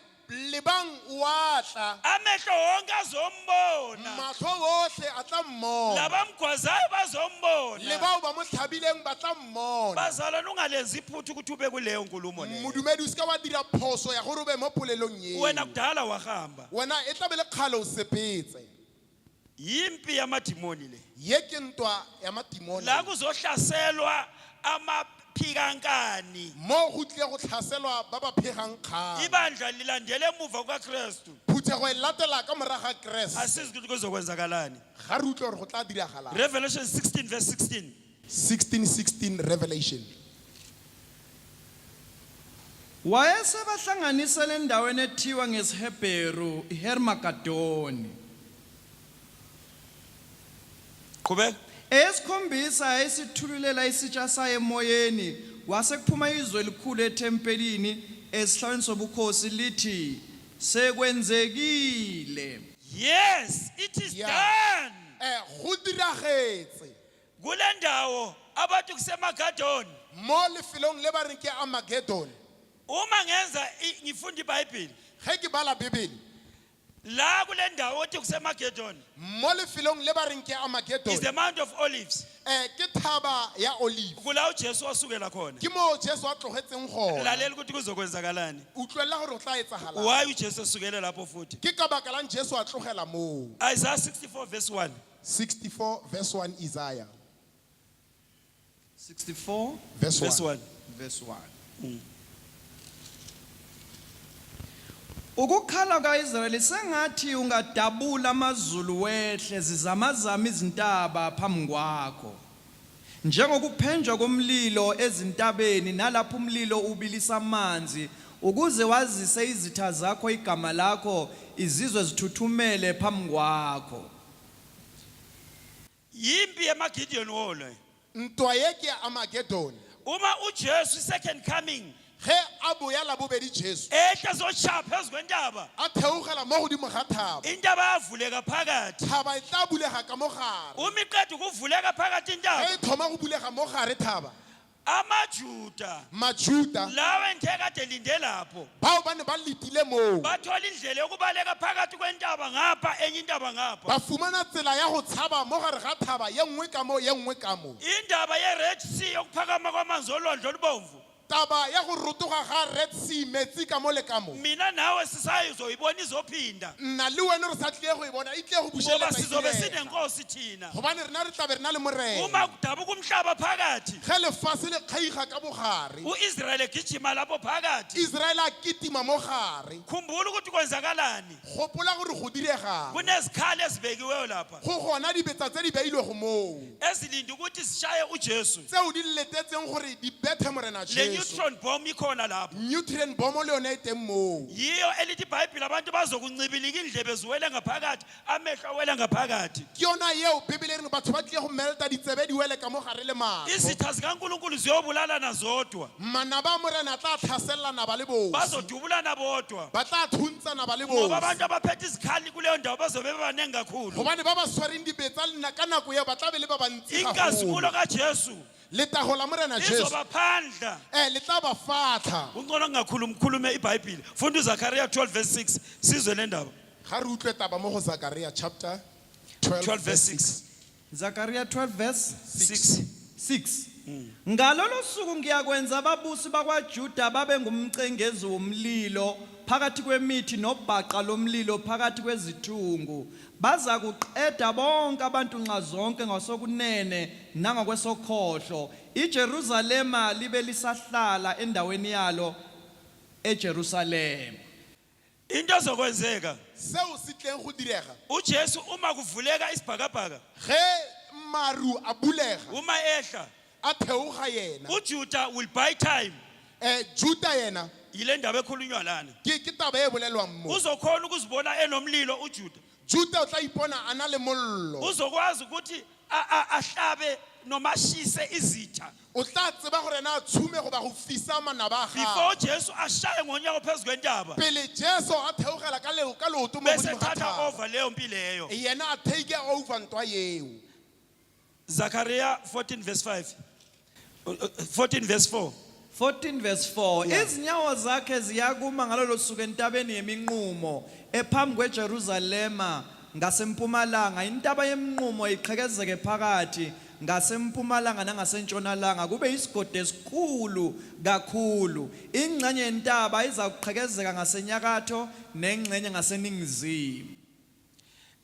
lebang wa tla Amehlo wonke azombona. matlho otlhe a tla mmona. Labamgwazayo Le bazombona. bao ba mo tlhabileng ba tla mmona. Bazalwane ungalenzi iphuthu ukuthi ube kuleyo nkulumo leyo. Modumedi o seka wa dira phoso ya gore o be mo polelong eo. Wena kudala wahamba. Wena e tla be le kgale o sepetse. Yimpi yamadimoni le. Ye ke ntwa ya matimone. La kuzohlaselwa amaphikankani. Mo go tlile go tlhaselwa ba ba phegang kgang. Ibandla lilandele emuva kukaKristu. Phuthego e latela ka morago ga Keresete. Asizi ukuthi kuzokwenzakalani. Ga re utlwa gore go tla diragalang. Revelation 16 verse 16. 16:16 Revelation. wayesebahlanganisele endaweni ethiwa ngesiHebheru iHermagedoni. Qhubeka. Esikhombisa esithululela isitsha saye emoyeni kwase kuphuma izwi elikhulu ethempelini esihlawini sobukhosi lithi sekwenzekile. Yes, it is Yeah. done. Go diragetse Kule ndawo abantu kusemagadoni. mo lefelong le ba reng ke Armageddon. Uma ngenza ngifunda iBhayibheli. Ge ke bala Bibele La kule ndawo othi kusemagadoni mo lefelong le ba reng ke Armageddon is the Mount of Olives. ke thaba ya olive. Kula uJesu wasukela khona. Ke mo Jesu a tlogetseng gona. Lalela ukuthi kuzokwenzakalani. Utlwela gore go tla etsagala. Why uJesu esukele lapho futhi? Ke ka baka lang Jesu a tlogela mo. Isaiah 64 verse 1. 64 verse 1 Isaiah 64 verse 1. Verse 1. verse 1. Ukukhala kaIsrayeli sengathi ungadabula amazulu wehle zizamazama izintaba phambi kwakho. Njengokuphenjwa komlilo ezintabeni nalapho umlilo ubilisa amanzi ukuze wazise izitha zakho igama lakho izizwe zithuthumele phambi kwakho. Yimpi yamaGideon wolo. Ntwa ye ke Armageddon. Uma uJesu second coming Ge a boya la bobedi Jesu ehla zoshaya phezu kwentaba. a theogela mo godimo ga thaba. Intaba yavuleka phakathi. Thaba e tla bulega ka mo gare. Uma iqeda ukuvuleka phakathi Ge intaba. e thoma go bulega mo gare thaba. AmaJuda Majuda lawa enthekade linde lapho. bao ba ne ba letile mo. Bathola indlela yokubaleka phakathi kwentaba ngapha enye intaba ngapha. Ba fumana tsela ya go tshaba mo gare ga thaba ye nngwe ka mo ye nngwe ka mo. Indaba yeRed Sea yokuphakama kwamanzi olwandle olubomvu. Taba ya go rotoga ga Red Sea metsi ka mo le ka mo. Mina nawe sisayizoyibona izophinda. Nna le wena re sa tlile go e bona e tle go Ngoba sizobe bušeletsa. sinenkosi thina. Gobane rena re tlabe re na le morena. Uma kudabuka umhlaba phakathi, Ge lefase le kgaiga ka bogare. uIsrael egijima lapho phakathi. Israel a kitima mo gare. Khumbula ukuthi kwenzakalani. Gopola gore go direga. Kunezikhali ezibekiweyo lapha. Go gona dibetsa tse di beilwego moo. Ezilinde ukuthi sishaye uJesu. Tseo di letetseng gore di bethe morena Le Jesu. neutron bomb ikhona lapho. Nutrient bomb le yone e teng moo. Yiyo elithi iBhayibheli abantu bazokuncibilika indlebe ziwele ngaphakathi, amehlo awele ngaphakathi. Ke yona yeo Bibele e reng batho ba tlile go melta ditsebe di wele ka mo gare le matlho. Izitha zikaNkulunkulu ziyobulalana zodwa. Manaba a morena a tla tlhaselelana ba le bosi. Bazodubulana bodwa. Ba tla thuntsana ba le Ngoba bosi. abantu abaphethe izikhali kuleyo ndawo bazobe bebaningi kakhulu. Gobane ba ba swareng dibetsa le nna ka nako eo ba tla be le ba bantsi Inkazimulo gagolo. kaJesu Letago la morena Jesu izoba phandla. le tla ba fatlha. Ungcono ngingakhulume iBhayibheli. Funda uZakhariya 12 verse 6. Sizwe le ndaba. Ga re utlwe taba mo go Zakaria chapter 12 verse 6. Zechariah 12 verse 6. 6. Ngalolo suku ngiyakwenza ababusi bakwaJuda babe ngumcengezi womlilo phakathi kwemithi nobhaqa lomlilo phakathi kwezithungu. Baza kuqeda bonke abantu nxa zonke ngasokunene nangakwesokhohlo. iJerusalema libe lisahlala endaweni yalo eJerusalema. Into ezokwenzeka seo se tleng go direga. uJesu uma kuvuleka isibhakabhaka, Ge maru a bulega uma ehla, a theoga yena. uJuda will buy time. Juda yena Yile ndaba ekhulunywa lana. ke taba e bolelwang mo. Uzokhona ukuzibona enomlilo uJuda. Juda o tla ipona a na le mollo. Uzokwazi ukuthi ahlabe noma ashise izitha. O tla tseba gore na tshume go ba go fisa manaba a Before gago. Jesu ashaye ngonyawo phezu kwentaba. Pele Jesu a theogela ka leoto mo Bese godimo ga thatha thaba. over leyo mpilo leyo. Yena a take over ntwa yeo. Zechariah 14 verse 5. 14 verse 4. 14 verse 4. Izinyawo zakhe ziyakuma ngalolo suku entabeni yeminqumo ephambi kweJerusalema ngasempumalanga. Intaba yeminqumo iqhekezeke phakathi ngasempumalanga nangasentshonalanga kube isigodi esikhulu kakhulu. Ingxenye yentaba izakuqhekezeka ngasenyakatho nengxenye ngaseningizimu.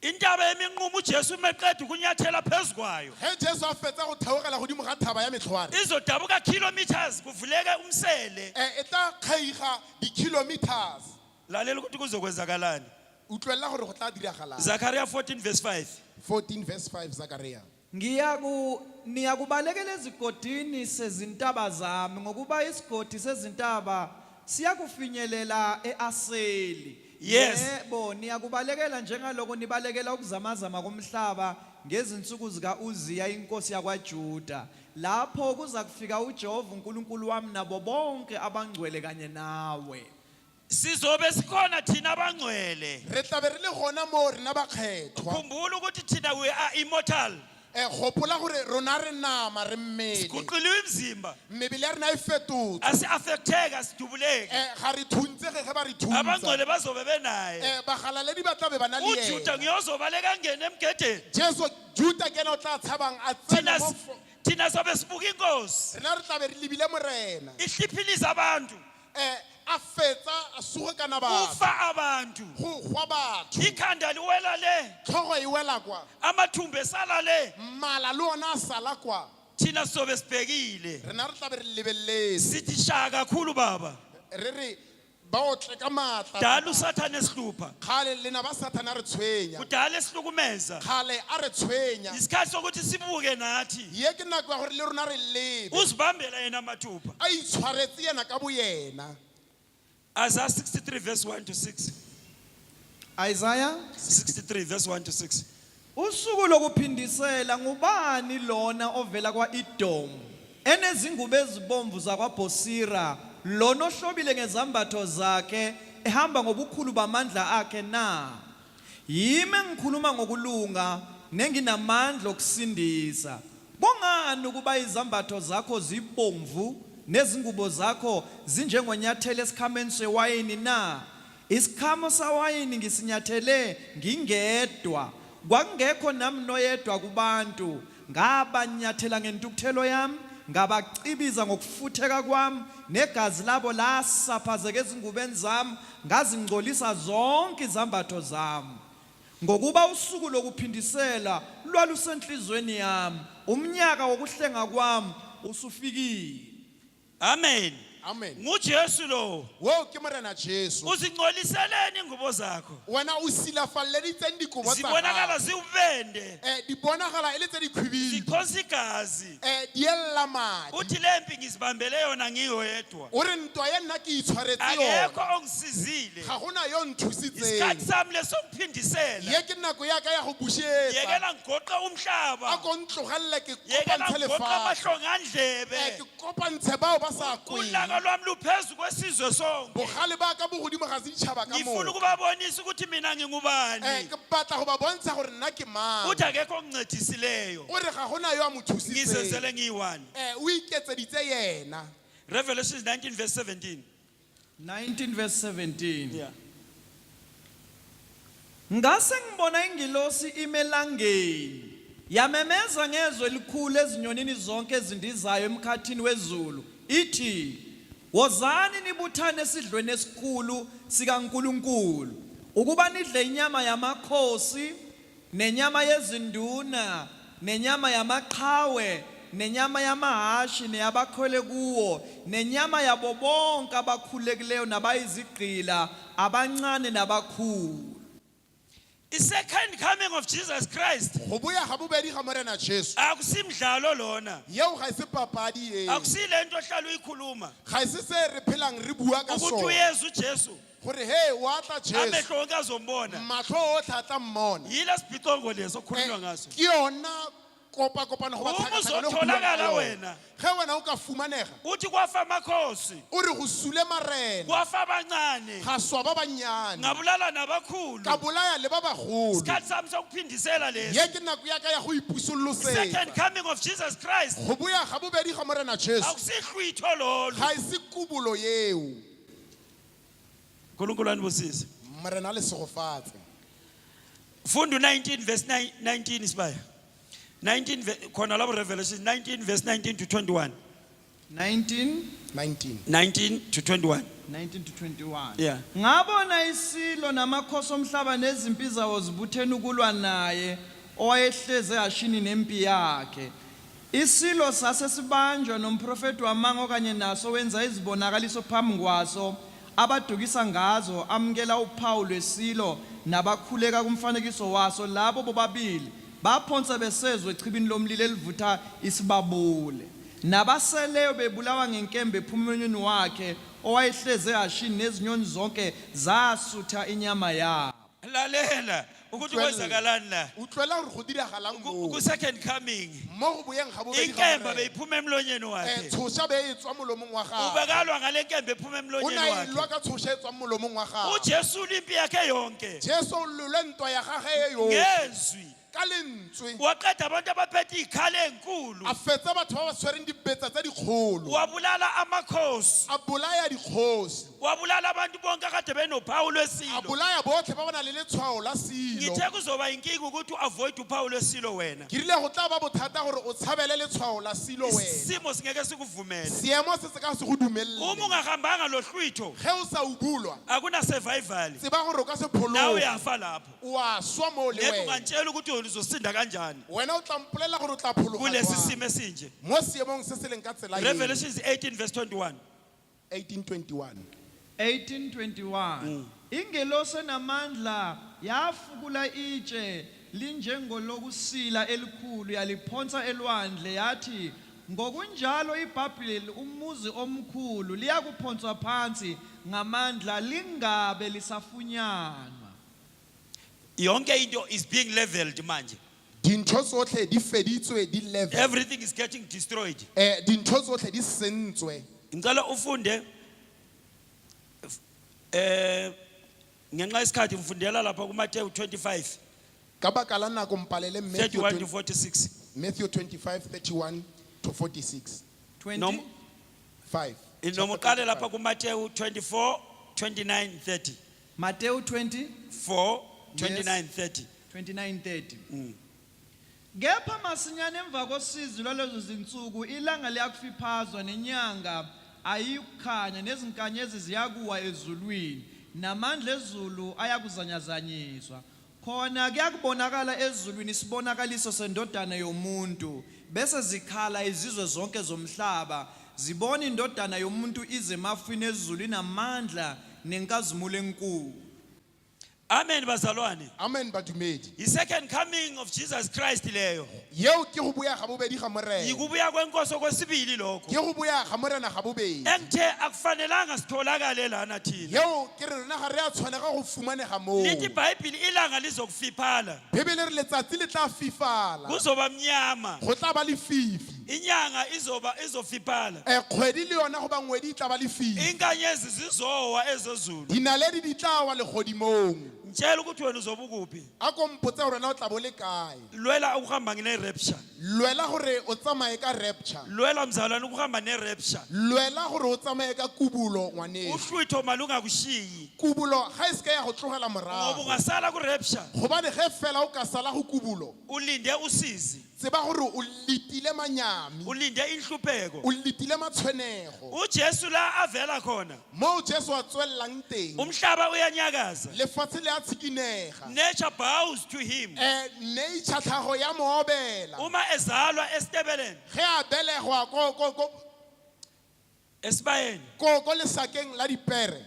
Intaba yeminqumo uJesu meqeda ukunyathela phezu kwayo. Ge Jesu a fetsa go theogela godimo ga thaba ya metlhware. Izodabuka kilometers kuvuleke umsele. E tla kgaiga di-kilometers. Lalela ukuthi kuzokwenzakalani. Utlwelela gore go tla diragalang. Zechariah 14 verse 5. 14 verse 5 Zakaria. Niyakubalekela ezigodini sezintaba zami ngokuba isigodi sezintaba siyakufinyelela eAseli. Yes. Yebo, niyakubalekela njengaloko nibalekela ukuzamazama komhlaba ngezinsuku zika Uziya inkosi yakwaJuda. Lapho kuza kufika uJehova uNkulunkulu wami nabo bonke abangcwele kanye nawe. Sizobe sikhona thina abangcwele. re tla be re le gona mo rena ba kgethwa Khumbula ukuthi thina we are immortal. gopola gore rona re nama re mmele Siguqiliwe imizimba. mebele ya rena e fetotswe Asi-affecteka sidubuleke. ga re thuntsege ge ba re thuntsa Abangcwele bazobe benaye. bagalaledi ba tla be ba na le uJuda yena ngiyozobaleka ngene emgedeni. jesu juda ke ena o tla tshabang a tsena mo Thina sobe sibuka inkosi. rena re tla be re lebile morena Ihliphilisa abantu. a fetsa a suge kana batho Ufa abantu. go gwa batho Ikhanda liwela le. tlhogo e wela kwa Amathumbu esala le. mmala le ona a sala kwa Thina sobe sibhekile. rena re tla be re lebeletse Sithi shaka kakhulu baba. re re ba o tle ka matla Dala uSathane esihlupha. kgale lena ba sathana re tshwenya Kudala esihlukumeza. kgale a re tshwenya Isikhathi sokuthi sibuke nathi. ye ke nako ya gore le rona re lebe Uzibambela yena mathupha. a itshwaretse yena ka boyena Isaiah 63 verse 1 to 6. Isaiah 63 verse 1 to 6. usuku lokuphindisela ngubani lona ovela kwaEdom enezingubo ezibomvu zakwaBhosira lona ohlobile ngezambatho zakhe ehamba ngobukhulu bamandla akhe na yimi ngikhuluma ngokulunga nenginamandla okusindisa bongani ukuba izambatho zakho zibomvu nezingubo zakho zinjengonyathelo esikhameni sewayini na isikhamo sawayini ngisinyathele ngingedwa kwakungekho nami noyedwa kubantu ngabanyathela ngentukuthelo yami ngabacibiza ngokufutheka kwami negazi labo lasaphazeka ezingubeni zami ngazingcolisa zonke izambatho zami ngokuba usuku lokuphindisela lwalusenhlizweni yami umnyaka wokuhlenga kwami usufikile. Amen. amen NguJesu lo. wo ke morena jesu Uzingcoliseleni ingubo zakho. wena o silafaleditseng dikobo tsa Zibonakala gago ziubende. di bonagala e le tse di khwibile Zikhonza igazi. di ella madi Uthi lempi ngizibambele yona ngiyedwa. o re ntwa ya nna ke itshwaretse Akekho yona ongisizile. ga gona yo Isikhathi nthusitseng sami lesokuphindisela. ye ke nako ya ka ya go bušetsa Yekela ngigoqa a umhlaba. ko ntlogelele ke Yekela kopantshe ngigoqa lefatshe amahlongandlebe. ke kopantshe bao ba sa kweng Ulaka lwami luphezu kwesizwe sonke. bogale ba ka bo godimo ga se ditšhaba ka Ngifuna moka ukubabonisa ukuthi mina ngingubani. ke batla go ba bontsha gore nna ke mang Uthi akekho ongincedisileyo. o re ga gona yo a mo thusitseng Ngizenzele ngiyi-one. o iketseditse yena Revelation 19 verse 17. 19 verse 17. Yeah. Ngase ngibona ingilosi imelangeni yamemeza ngezwe elikhulu ezinyonini zonke ezindizayo emkhathini wezulu ithi wozani nibuthane esidlweni esikhulu sikaNkulunkulu ukuba nidle inyama yamakhosi nenyama yezinduna nenyama yamaqhawe nenyama yamahashi neyabakhwele kuwo nenyama yabo bonke abakhulekileyo nabayizigqila abancane nabakhulu. The second coming of Jesus Christ. go boya ga bobedi ga morena jesu Akusimdlalo lona. yeo ga e se papadi e Akusile nto ohlala uyikhuluma. ga e se se re phelang re bua ka Ukuthi sona uyeza uJesu. gore he wa tla jesu Amehlo onke azombona. matlho otlhe a tla mmona Yila sibhicongo leso okukhulunywa ngaso. ke yona kopakopano go Uma batlhakatlhakane go uzotholakala buang ka wena. yona. ge wena o ka fumanega Uthi kwafa amakhosi. o re go sule marena Kwafa abancane. ga swa ba bannyane Ngabulala nabakhulu. ka bolaya le ba bagolo Isikhathi sami sokuphindisela ye lesi. ke nako ya ka ya go ipusollosetsa Second coming of Jesus Christ. go boya ga bobedi ga morena jesu Akusihlwitho lolu. ga e se kubolo yeo Nkulunkulu anibusise. morena le segofatse Funda 19 verse 19 isibaya. 19 khona lapho Revelation 19 verse 19 to 21. 19 19 to 21. 19 to 21. Yeah. Ngabona isilo namakhosi omhlaba nezimpi zawo zibuthene ukulwa naye owayehleze ashini nempi yakhe. Isilo sase sibanjwa nomprofeti wamanga okanye naso wenza izibonakaliso phambi kwaso abadukisa ngazo amkela uphawu lwesilo nabakhuleka kumfanekiso waso labo bobabili baphonsa besezwe echibini lomlilo elivutha isibabule nabaseleyo bebulawa ngenkembe ephumulweni wakhe owayehleze ehashini nezinyoni zonke zasutha inyama yabo. lalela ukuthi kwenzakalani la utlwela gore go diragalang moo ku second coming mo go boyeng ga bobedi inkemba beyiphuma emlonyeni wakhe tshosha be e tswa molomong wa gago ubekalwa ngale nkemba ephuma o emlonyeni na e lwa wakhe ka tshosha e tswang molomong wa gago uJesu limpi yakhe yonke jesu o lolwe ntwa ya gage e yo ngezwi ka lentswe waqeda abantu abaphethe ikhale enkulu a fetsa batho ba ba tshwereng dibetsa tse dikgolo wabulala amakhosi a bolaya dikgosi wabulala abantu bonke akade benophawu a lwesilo bolaya botlhe ba ba na le letshwao la silo ngithe kuzoba inkinga ukuthi u-avoid uphawu lwesilo wena ke rile go tla ba bothata gore o tshabele letshwao la silo wena isimo singeke sikuvumele seemo se se ka se go uma dumelele ungahambanga lo hlwitho ge o sa ubulwa akuna-survival tseba gore o ka se nawe phologe uyafa lapho o a swa mo le ngeke wena ungantshela ukuthi wena uzosinda kanjani wena o tla mpolelela gore o tla phologa kulesi jwang. simo esinje mo seemong se se leng ka tsela eo. revelations 18 verse 21 1821 1821 ingelosi enamandla yafukula itshe linjengolokusila elikhulu yaliphonsa elwandle yathi ngokunjalo iBhabhileli umuzi omkhulu liyakuphonswa phansi ngamandla lingabe lisafunyanwa. yonke into is being leveled manje dintho tsotlhe di feditswe di level everything is getting destroyed dintho tsotlhe di sentswe ngicela ufunde ngenxa isikhathi ngifundela lapha kuMateyu 25 ka baka la nako mpalele 31 to 46 Matthew 25 31 to 46 Nom- 5 noma uqale lapha kuMateyu 24 29 30 Matthew 20 4 29 30 29:30 Kepha masinyane emva kosizi lwalezo zinsuku ilanga liyakufiphazwa nenyanga ayikukhanya nezinkanyezi ziyakuwa ezulwini namandla ezulu ayakuzanyazanyiswa khona kuyakubonakala ezulwini isibonakaliso sendodana yomuntu bese zikhala izizwe zonke zomhlaba zibona indodana yomuntu ize emafini ezulu inamandla nenkazimulo enkulu. amen bazalwane amen badumedi i second coming of Jesus Christ leyo yeo ke go boya ga bobedi ga morena yikubuya kwenkosi okwesibili lokho ke go boya ga morena ga bobedi engithe akufanelanga sitholakale lana thina yeo ke re rona ga re a tshwanega go fumanega moo lithi iBhayibheli ilanga lizokufiphala bebele re letsatsi le tla fifala kuzoba mnyama go tla ba lefifi inyanga izofiphala kgwedi le yona go ba ngwedi e tla ba lefifi inkanyezi zizowa ezozulu dinaledi di tla wa legodimong ngitshela ukuthi wena uzoba ukuphi a ko mpotse gore na o tla bo le kae lwela ukuhamba ngene-rapture lwela gore o tsamaye ka rapture lwela mzalwane ukuhamba ne-rapture lwela gore o tsamaye ka kubulo ngwaneso uhlwitho mali ungakushiyi kubulo ga e se ke ya go tlogela ngoba morago ungasala ku-rapture gobane ge fela o ka sala go kubulo ulinde usizi tseba gore o letile manyami ulinde inhlupheko o letile matshwenego ujesu la avela khona moo jesu a tswelelang teng umhlaba uyanyakaza lefatshe le a tshikinega nature bows to him nature tlhago ya moobela uma ezalwa esitebeleni ge a belegwa esibayeni ko lesakeng la dipere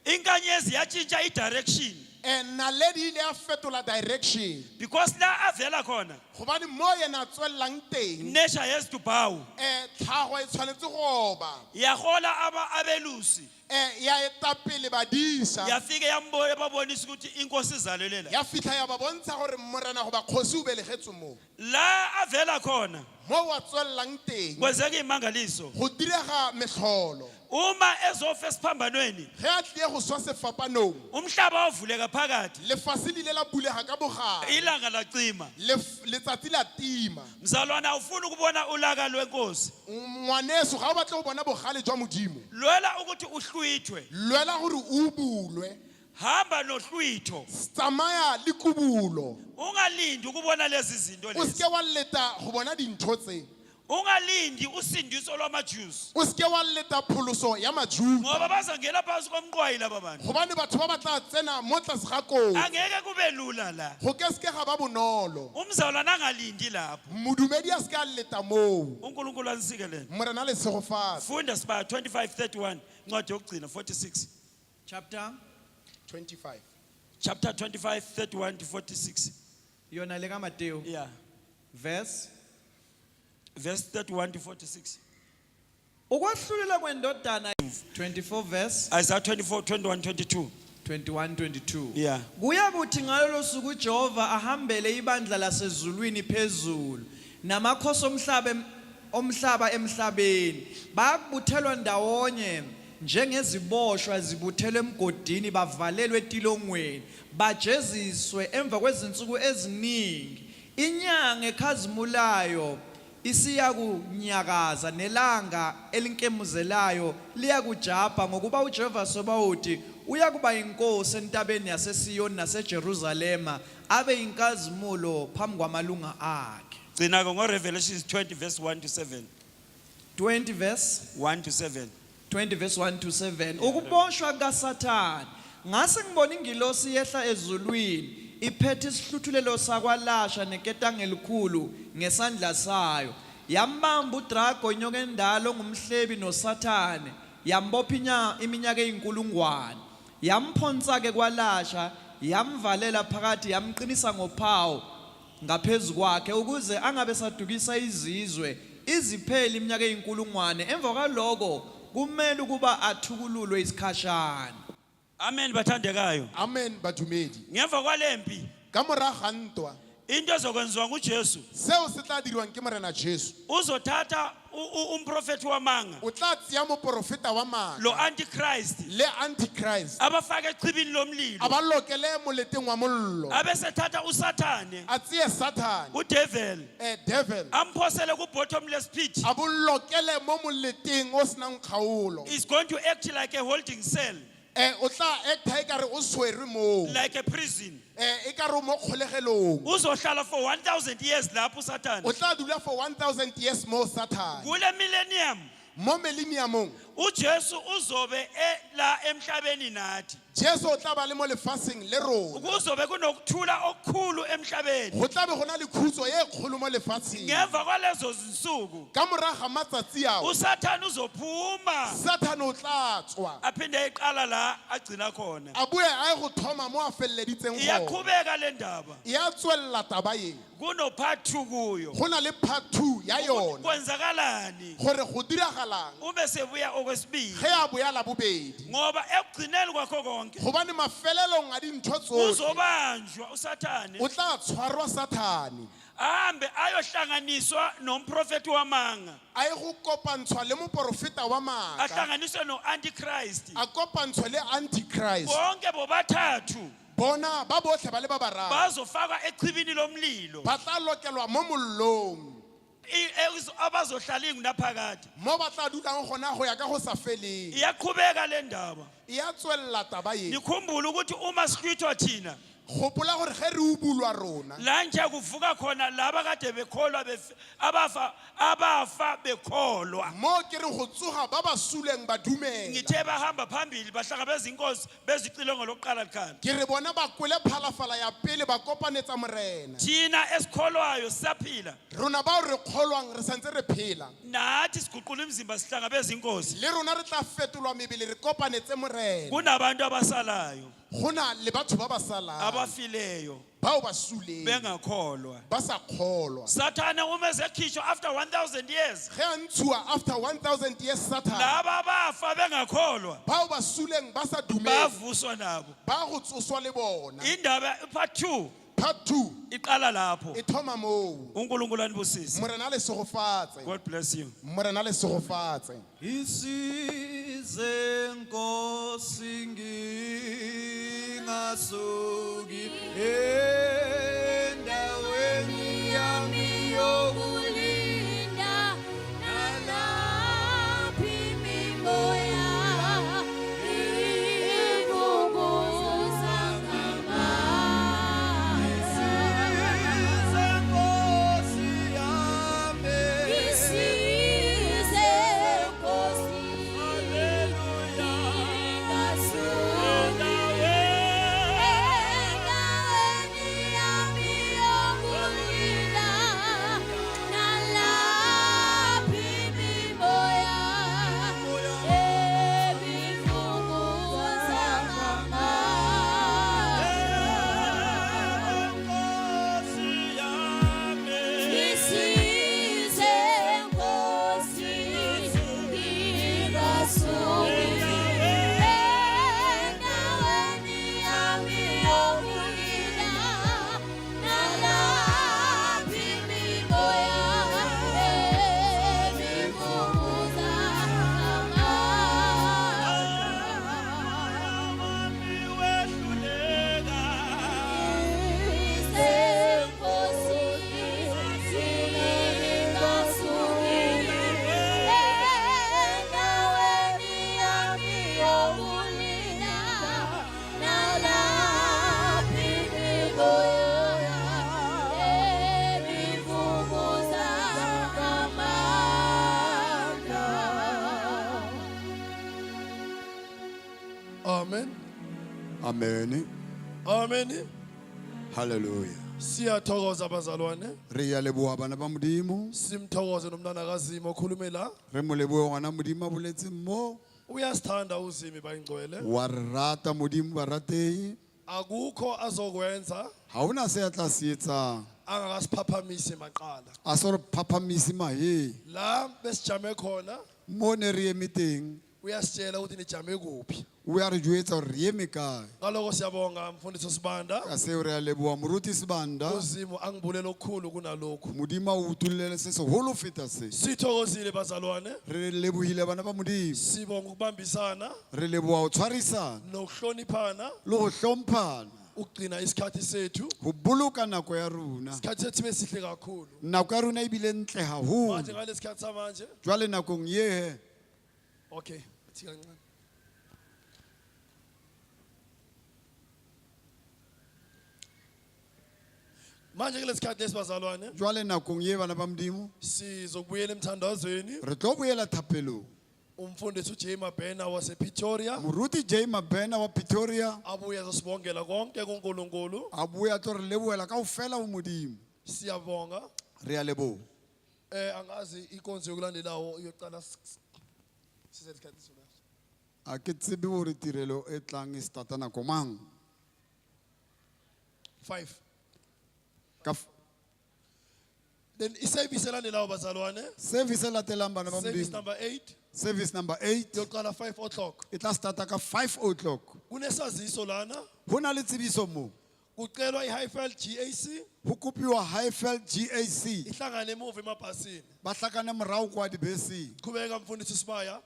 inkanyezi yatshintsha i-direction naledi ile a fetola direction because la avela khona gobane mo yena a tswelelang teng nature has to bow tlhago e tshwanetse go oba yahola abelusi ya eta pele badisa yafike babonisa ukuthi inkosi izalelela ya fitlha ya ba bontsha gore morena goba kgosi o belegetswe moo la avela khona mo wa tswelelang teng kwenzeka imangaliso go direga metlholo uma ezofa esiphambanweni ge a tlile go swa sefapanong umhlaba wavuleka phakathi lefase le ile la bulega ka bogare ilanga lacima letsatsi la tima mzalwana awufuni ukubona ulaka lwenkosi ngwaneso ga o batle go bona bogale jwa modimo lwela ukuthi uhlwithwe lwela gore o bulwe hamba nohlwitho tsamaya le kubulo ungalindi ukubona lezi zinto o lezi seke wa leta go bona dintho tse ungalindi usindiso lwamajusi o seke wa leta pholoso ya majuda ngoba bazangena phasi komqwayi laba bantu gobane batho ba ba tla tsena mo tlase ga koo angeke kube lula la go ke seke ga ba bonolo umzalwana angalindi lapho modumedi a seke a leta moo unkulunkulu anisikelele morena le sego fatshe funda sibaya 25:31 incwadi yokugcina 46 Chapter 25 chapter 25:31 to 46 yona le ka Mateo yeah verse verse 31 to 46 Ukwahlulela kwendodana 24 verse Isaiah 24, 21, 22. 21-22. Yeah. Kuyakuthi ngalolo suku uJehova ahambele ibandla lasezulwini phezulu namakhosi omhlaba emhlabeni bakubuthelwa ndawonye njengeziboshwa zibuthelwe emgodini bavalelwe etilongweni bajeziswe emva kwezinsuku eziningi inyanga ekhazimulayo isiya kunyakaza nelanga elinkemuzelayo liyakujabha ngokuba uJehova sobawuthi uyakuba inkosi entabeni yaseSiyoni naseJerusalema abe inkazimulo phambi kwamalunga akhe. Gcina ngo Revelation 20 verse 1 to 7. 20 verse 1 to 7. 20 verse 1 to 7. Ukuboshwa kaSathane ngase ngibona ingilosi yehla ezulwini iphethe isihluthulelo sakwalasha neketanga elikhulu ngesandla sayo yambamba udrago inyoka endala ngumhlebi noSathane yambopha iminyaka eyinkulungwane yamphonsa ke kwalasha yamvalela phakathi yamqinisa ngophawu ngaphezulu kwakhe ukuze angabe sadukisa izizwe izipheli iminyaka eyinkulungwane emva kwaloko kumele ukuba athukululwe isikhashana. Amen bathandekayo. Amen badumedi. Ngemva kwalempi Ka mora ga ntwa into ezokwenziwa nguJesu seo se tla dirwang ke morena Jesu. uzothatha umprofeti wamanga O tla tsia moprofeta wa lo maaka antichrist le antichrist abafake echibini a lomlilo ba lokele moleteng wa mollo abesethatha uSathane a tsie Satan udevil devil amphosele ku-bottomless pit a bolokele mo moleteng o senang kgaolo is going to act like a holding cell, o tla acta e kare o swerwe moo like a prison. e kare o mo kgolegelong Uzohlala for 1000 years lapho uSathane. o tla dula for 1000 years mo Satan Kule millennium mo millenniumong uJesu uzobe la emhlabeni nathi. Jesu o tla ba le mo lefatsheng le rona Kuzobe kunokuthula okukhulu emhlabeni. go tla be go na le khutso e kgolo mo lefatsheng Ngemva kwalezo zinsuku ka moraga ga matsatsi ao uSathane uzophuma Satan o tla tswa aphinde eqala la agcina khona. a bue a ye go thoma mo a feleleditseng gona Iyaqhubeka le ndaba. ya tswelela taba ye Kuno part 2 kuyo. go na le part 2 ya yona Kwenzakalani? gore go diragalang Ube sebuya okwesibili. ge a boya la bobedi Ngoba ekugcineni kwakho konke gobane mafelelong a dintho tsotlhe uzobanjwa uSathane o tla tshwarwa Sathane ahambe ayohlanganiswa nomprofeti wamanga, a ye go kopantshwa le moprofeta wa maaka ahlanganiswe no-antichrist. a kopantshwa le antichrist Bonke bobathathu bona ba botlhe ba le ba bararo bazofakwa echibini lomlilo ba tla lokelwa mo mollong abazohlala ingunaphakade. mo ba tla dulang gona go ya ka go sa feleng Iyaqhubeka le ndaba. e ya tswelela taba ye Nikhumbule ukuthi uma sihlwithwa thina gopola gore ge re o bulwa rona la nje kuvuka khona laba kade bekholwa abafa bekholwa. mo ke re go tsoga ba ba suleng ba dumela Ngithe bahamba phambili bahlangabeza inkosi bezicilongo lokuqala likhanda. ke re bona ba kwele phalafala ya pele ba kopanetsa morena Thina esikholwayo sisaphila rona bao re kgolwang re santse re phela nathi siguqula imizimba sihlangabeza inkosi. le rona re tla fetolwa mebele re kopanetse morena Kunabantu abasalayo go na le batho ba ba salang abafileyo bao ba suleng bengakholwa. ba sa kgolwa Sathane uma ezekhishwa after 1000 years ge a ntshiwa after 1000 years Satan laba bafa bengakholwa bao ba suleng ba sa dumele bavuswa nabo. ba go tsoswa le bona Indaba part 2 part 2 iqala lapho. e thoma moo uNkulunkulu anibusise. morena le segofatse God bless you. morena le segofatse Isize Nkosi ngingasuki endaweni yami yokulinda nalaphi imimoya ivubuza ngamanzi. Nkosi yami Isize Nkosi Hallelujah. ngingasuki Amen. amen Amen. hallelujah Siyathokoza bazalwane. re ya leboha bana ba modimo Simthokoze nomntana kaZimo okhulume la. re mo lebohe ngwana modimo a boletseng mo Uyasithanda uZimi bayingcwele. wa re rata modimo ba ratei Akukho azokwenza ha ona se ya tla se etsang angakasiphaphamisi maqala. a so re phaphamisi maheng La besijame khona mo ne re eme teng uyasitshela ukuthi nijame kuphi. o ya re jwetsa gore re eme kae Ngaloko siyabonga mfundisi Sibanda. ka seo re ya leboha moruti sebanda uZimo angibulele okukhulu kunalokho. modimo a o utullele se seholo feta se Sithokozile bazalwane. re lebohile bana ba modimo Sibonga ukubambisana re leboha ho tshwarisana nokuhloniphana le ho hlomphana ukugcina isikhathi sethu. ho boloka nako ya rona Isikhathi sethu besihle kakhulu. nako ya rona ebile ntle haholo Manje ngalesikhathi samanje. jwale nakong ye he Okay, athi kancane. Manje kulesikhathi lesibazalwane jwale nakong ye bana ba modimo sizokubuyela emthandazweni. re tlo boela thapelong Umfundisi uJay Mabhena wasePretoria moruti j mabena wa pretoria abuye azosibongela konke kuNkulunkulu. a boe a tlo re lebohela kaofela ho modimo Siyabonga. re a leboha Angazi ikonzo yokulandelayo iyoqala sisesikhathi sona. a ke tsebe hore tirelo e tlang e starta nako mang 5. ka f- Then iservice elandelayo bazalwane. service e latelang bana ba Service modimo number 8 service number 8 iyoqala 5 o'clock. e tla starta ka 5 o'clock Kunesaziso lana. ho na le tsebiso moo Kucelwa iHighfield GAC ho kopiwa highfield gac ihlangane emuva emabhasini. ba hlakane morao kwa dibeseng Qhubeka mfundisi Sibaya.